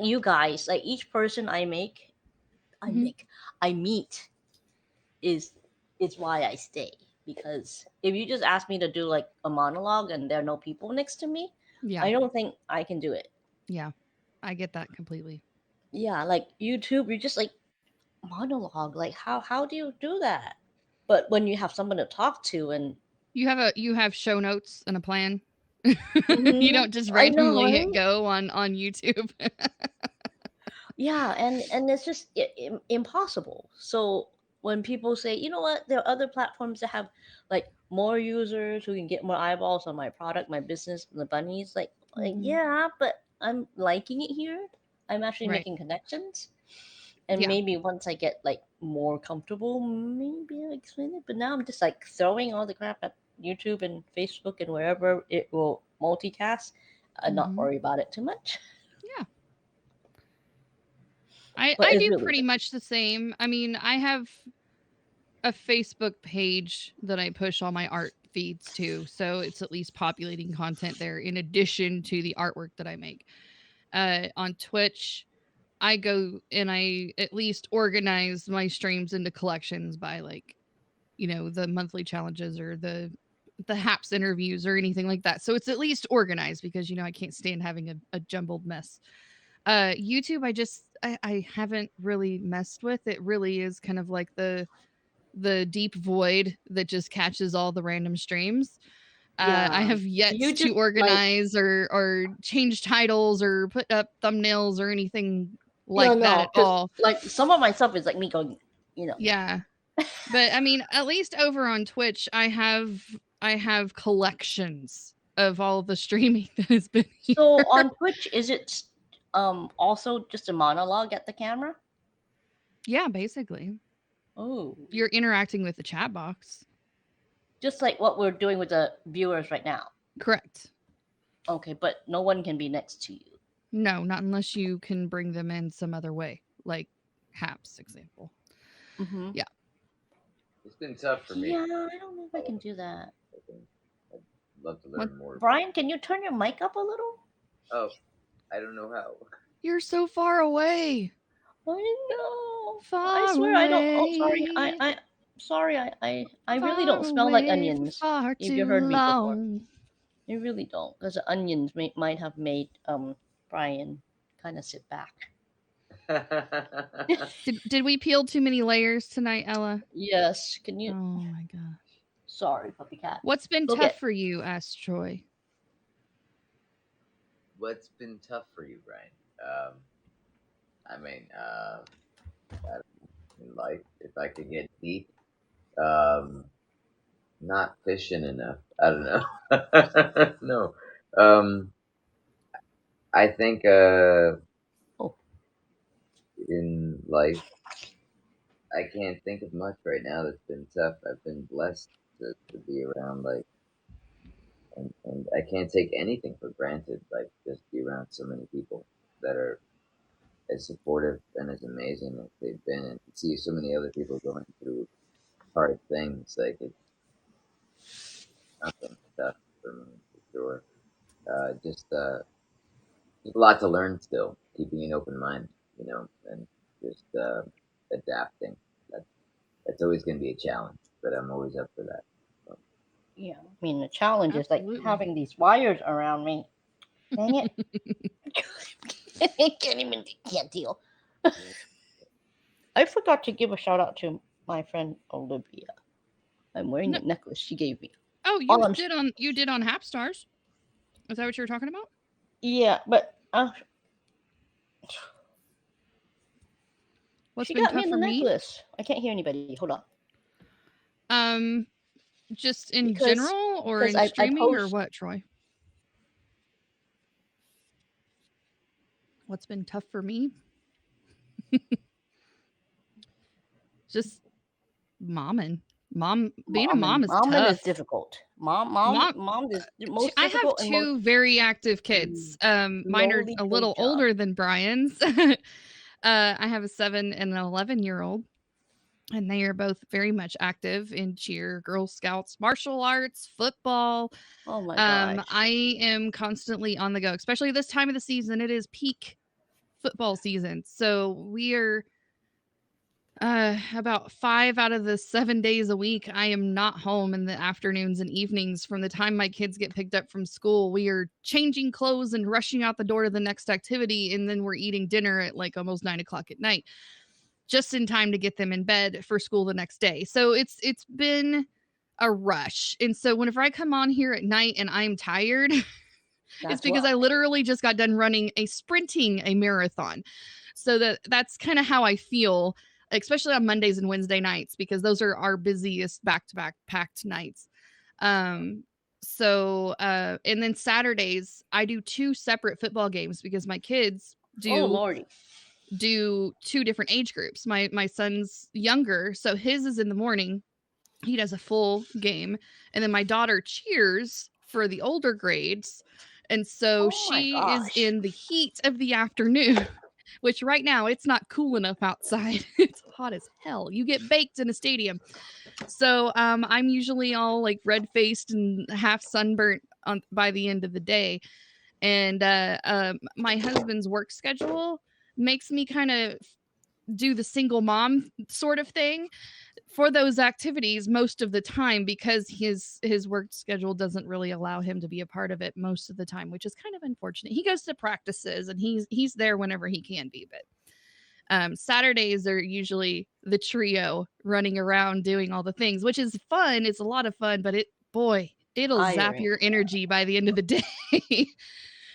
you guys like each person I Mhm. make I meet is why I stay, because if you just ask me to do like a monologue and there are no people next to me, Yeah, I don't think I can do it. yeah, I get that completely. Yeah, like YouTube, you just like monologue. Like how do you do that? But when you have someone to talk to and You have show notes and a plan. You Mhm. don't just I know, randomly hit right? go on YouTube. Yeah, and it's just impossible. So when people say, you know what, there are other platforms that have like more users who can get more eyeballs on my product, my business, the bunnies, like Mhm. yeah, but I'm liking it here. I'm actually Right. making connections, and Yeah. maybe once I get like more comfortable, maybe I'll explain it. But now I'm just like throwing all the crap at YouTube and Facebook and wherever it will multicast, and not Mhm. worry about it too much. Yeah. But I it's do really pretty good. much the same. I mean, I have a Facebook page that I push all my art feeds to, so it's at least populating content there in addition to the artwork that I make. On Twitch, I go and I at least organize my streams into collections by like, the monthly challenges or the haps interviews or anything like that. So it's at least organized because I can't stand having a jumbled mess. YouTube, I haven't really messed with. It really is kind of like the deep void that just catches all the random streams. I Yeah. have yet You to just like organize or change titles or put up thumbnails or anything yeah, like that no, at because all. like some of my stuff is like me going, you know. Yeah. But I mean, at least over on Twitch, I have collections of all the streaming that has been here. So on Twitch, is it also just a monologue at the camera? Yeah, basically. Oh, You're interacting with the chat box. just like what we're doing with the viewers right now. Correct. Okay, but no one can be next to you. No, not unless you can bring them in some other way, like Haps example. Mm-hmm. Yeah. It's been tough for me. Yeah, I don't know if I can do that. I think I'd love to What? learn more. Brian, can you turn your mic up a little? Oh, I don't know how. You're so far away. I know. I Far swear I don't. Oh, sorry. away. Sorry. I really Far don't smell like away for onions. far If you too heard me before. long. You really don't, because the onions might have made Brian kind of sit back. Did we peel too many layers tonight, Ella? Yes, can Oh you? my god. Sorry, puppy cat. What's been Go tough get. for you? Asked Troy. What's been tough for you, Brian? I mean, in life, if I could get deep, um, not fishing enough. I don't know. No. Um, I think Oh, in life, I can't think of much right now that's been tough. I've been blessed to be around, like, and I can't take anything for granted. Like, just be around so many people that are as supportive and as amazing as they've been, and to see so many other people going through hard things. Like, it's nothing tough for me, for sure. Just a lot to learn still, keeping an open mind, and just adapting. That, that's always going to be a challenge, but I'm always up for that. So, yeah. I mean, the challenge is like Absolutely. having these wires around me. Dang it. Can't deal. I forgot to give a shout out to my friend Olivia. I'm wearing No. the necklace she gave me. Oh, All I'm you did on HappsStars. Is that what you were talking about? Yeah, but What's she been got me tough the for me? necklace. I can't hear anybody. Hold on. Just in Because general or because in I streaming or post what, Troy? What's been tough for me? Just momming. Being a mom is momming is tough. difficult. Mom is the most I have difficult and most two very active kids. Mine are lonely a little job. older than Brian's. I have a 7 and an 11-year-old, and they are both very much active in cheer, Girl Scouts, martial arts, football. Oh my gosh. I am constantly on the go, especially this time of the season. It is peak football season. So we are about 5 out of the 7 days a week. I am not home in the afternoons and evenings. From the time my kids get picked up from school, we are changing clothes and rushing out the door to the next activity. And then we're eating dinner at like almost 9 o'clock at night, just in time to get them in bed for school the next day. So it's been a rush. And so whenever I come on here at night and I'm tired, it's because I literally just got done running sprinting a marathon. So that's kind of how I feel, especially on Mondays and Wednesday nights, because those are our busiest back-to-back packed nights. And then Saturdays I do 2 separate football games because my kids do 2 different age groups. My son's younger, so his is in the morning. He does a full game, and then my daughter cheers for the older grades. And so she is in the heat of the afternoon, which right now it's not cool enough outside. It's hot as hell. You get baked in a stadium. So I'm usually all like red faced and half sunburnt by the end of the day. And my husband's work schedule makes me kind of do the single mom sort of thing for those activities most of the time, because his work schedule doesn't really allow him to be a part of it most of the time, which is kind of unfortunate. He goes to practices and he's there whenever he can be, but Saturdays are usually the trio running around doing all the things, which is fun. It's a lot of fun, but it'll zap your energy by the end of the day.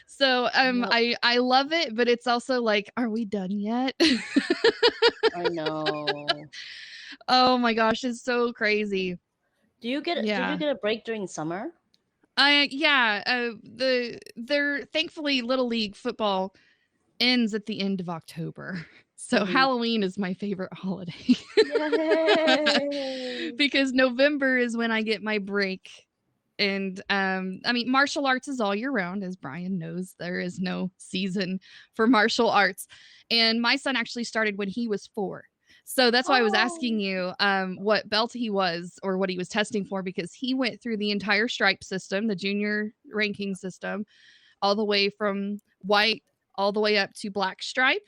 So I love it, but it's also like, are we done yet? I know. Oh my gosh, it's so crazy. Did you get a break during summer? They're thankfully Little League football ends at the end of October. So Halloween is my favorite holiday. Because November is when I get my break. And martial arts is all year round, as Brian knows. There is no season for martial arts. And my son actually started when he was 4. So that's why I was asking you what belt he was or what he was testing for, because he went through the entire stripe system, the junior ranking system, all the way from white all the way up to black stripe.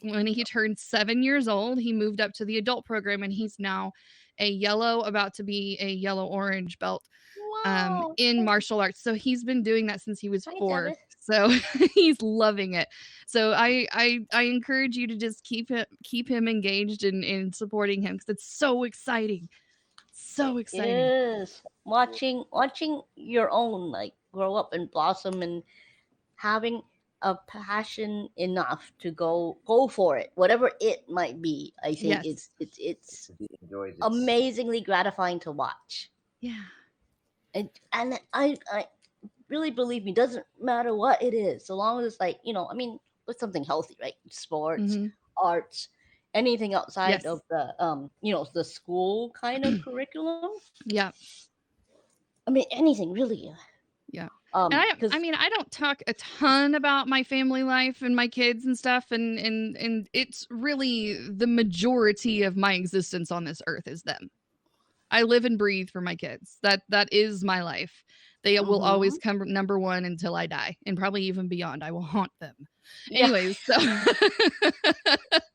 When he turned 7 years old, he moved up to the adult program, and he's now a yellow, about to be a yellow-orange belt in martial arts. So he's been doing that since he was 4. So he's loving it. So I encourage you to just keep him engaged and supporting him, because it's so exciting. So exciting. It is. Watching your own like grow up and blossom, and having a passion enough to go for it, whatever it might be. I think it's amazingly gratifying to watch. Yeah. And I really believe me, doesn't matter what it is, so long as it's like, with something healthy, right? Sports, arts, anything outside of the the school kind of curriculum. Yeah. I mean, anything really. Yeah. And I don't talk a ton about my family life and my kids and stuff, and it's really the majority of my existence on this earth is them. I live and breathe for my kids. That is my life. They will always come number one until I die, and probably even beyond. I will haunt them. Yeah. Anyways, so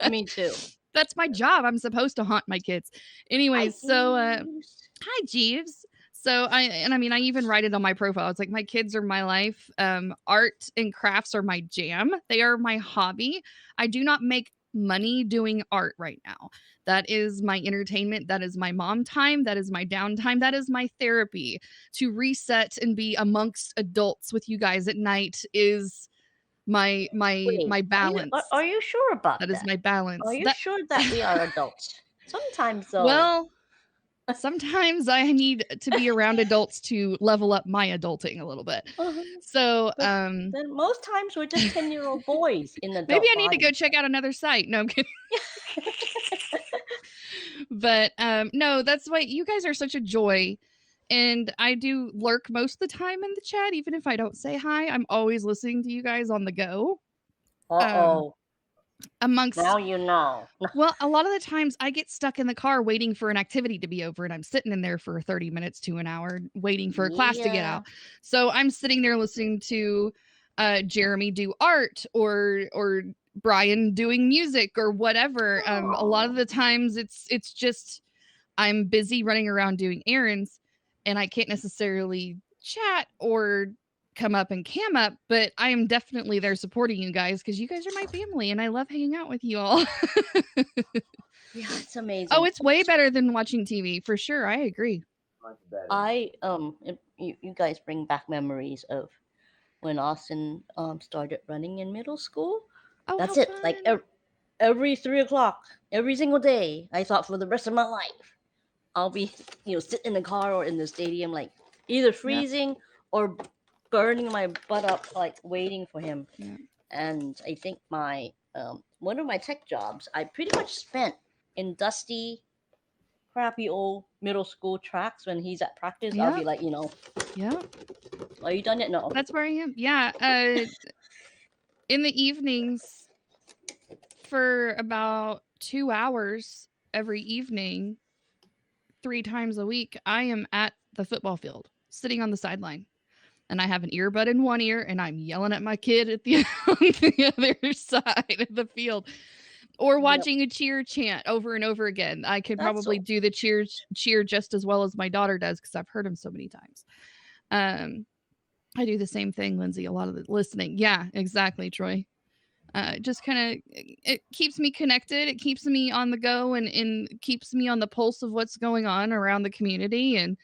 me too. That's my job. I'm supposed to haunt my kids. Anyways, hi, Jeeves. So I mean, I even write it on my profile. It's like my kids are my life. Art and crafts are my jam. They are my hobby. I do not make money doing art right now. That is my entertainment. That is my mom time. That is my downtime. That is my therapy. To reset and be amongst adults with you guys at night is Wait, my balance. are you sure about That is that? my balance. Are you That sure that we are adults? Sometimes, though. well, sometimes I need to be around adults to level up my adulting a little bit. Uh-huh. So, But then most times we're just 10-year-old boys in adult maybe I need to bodies. go check out another site. No, I'm kidding. But no, that's why you guys are such a joy. And I do lurk most of the time in the chat, even if I don't say hi. I'm always listening to you guys on the go. Uh-oh. Amongst Now you know. Well, a lot of the times I get stuck in the car waiting for an activity to be over and I'm sitting in there for 30 minutes to an hour waiting for a class to get Yeah. out. So I'm sitting there listening to Jeremy do art or Brian doing music or whatever. A lot of the times it's just I'm busy running around doing errands and I can't necessarily chat or come up and cam up, but I am definitely there supporting you guys because you guys are my family and I love hanging out with you all. Yeah, it's amazing. Oh, it's way better than watching TV for sure. I agree. Much better. You guys bring back memories of when Austin started running in middle school. Oh, That's how it. Like fun. every 3 o'clock, every single day. I thought for the rest of my life, I'll be sit in the car or in the stadium, like either freezing or burning my butt up, like waiting for him. Yeah. And I think my one of my tech jobs, I pretty much spent in dusty, crappy old middle school tracks when he's at practice. I'll be Yep. like, Yeah. are you done yet? No. That's where I am. Yeah. In the evenings for about 2 hours every evening, 3 times a week, I am at the football field, sitting on the sideline. And I have an earbud in one ear and I'm yelling at my kid at the, on the other side of the field. Or Yep. watching a cheer chant over and over again. I could That's probably so- do the cheer just as well as my daughter does because I've heard him so many times. I do the same thing, Lindsay. A lot of the listening. Yeah, exactly, Troy. Just kind of it keeps me connected. It keeps me on the go and keeps me on the pulse of what's going on around the community. And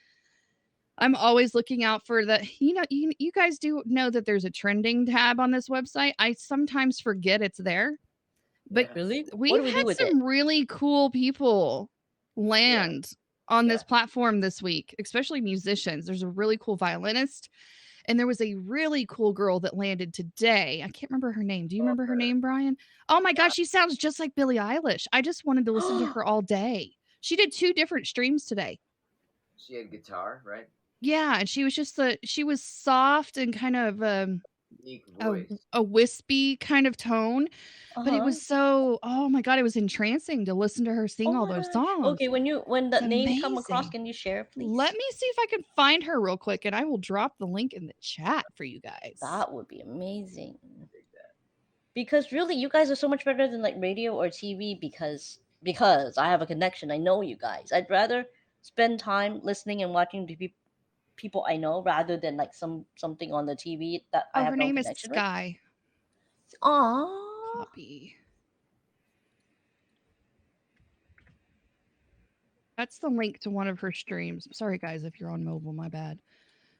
I'm always looking out for the. You guys do know that there's a trending tab on this website. I sometimes forget it's there. But Yeah. Really? we've What do we do had with some it? really cool people land on this platform this week, especially musicians. There's a really cool violinist, and there was a really cool girl that landed today. I can't remember her name. Do you remember her name, Brian? Oh my gosh, she sounds just like Billie Eilish. I just wanted to listen to her all day. She did 2 different streams today. She had guitar, right? Yeah, and she was soft and kind of Unique voice. a wispy kind of tone. But it was so, oh my God, it was entrancing to listen to her sing all my those gosh. songs. Okay, when that It's name come across, amazing. can you share, please? Let me see if I can find her real quick and I will drop the link in the chat for you guys. That would be amazing. Because really, you guys are so much better than like radio or TV because I have a connection. I know you guys. I'd rather spend time listening and watching to people I know rather than like something on the TV that I Oh, have her no name is connection with. Sky. Aww. Copy. That's the link to one of her streams. Sorry guys if you're on mobile, my bad.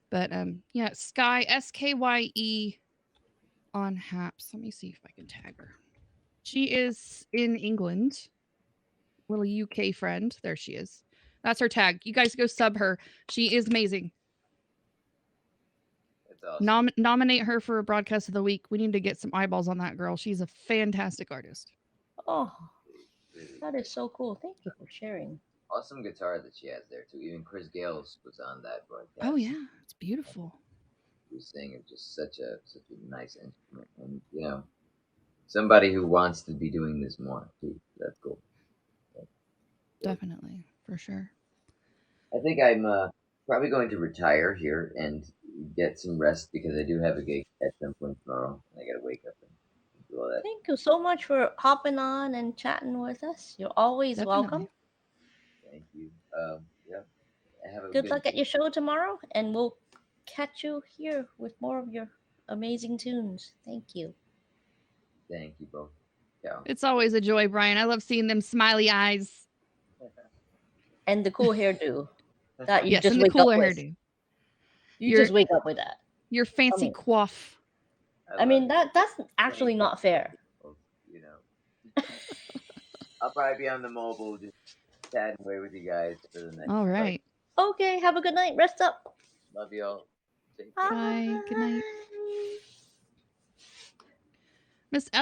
But yeah, Sky, SKYE on Haps. Let me see if I can tag her. She is in England. Little UK friend. There she is. That's her tag. You guys go sub her. She is amazing. That's awesome. Nominate her for a broadcast of the week. We need to get some eyeballs on that girl. She's a fantastic artist. Oh, that is so cool. Thank you for sharing. Awesome guitar that she has there too. Even Chris Gales was on that broadcast. Oh yeah, it's beautiful. He was saying it's just such a nice instrument, and somebody who wants to be doing this more too. That's cool. Definitely, for sure. I think I'm probably going to retire here and get some rest because I do have a gig at some point tomorrow, and I got to wake up and do all that. Thank you so much for hopping on and chatting with us. You're always Definitely. welcome. Thank you. Yeah. have a Good luck at your show tomorrow, and we'll catch you here with more of your amazing tunes. Thank you. Thank you both. Yeah. It's always a joy, Brian. I love seeing them smiley eyes. And the cool hairdo that you Yes, just and the wake up cooler with. hairdo. You Your- just wake up with that. Your fancy mean- coif. I mean, that's actually not fair. You know, I'll probably be on the mobile just chatting away with you guys for the next. All right. Okay, have a good night. Rest up. Love you all. Take care. Bye. Good night. Miss Ella.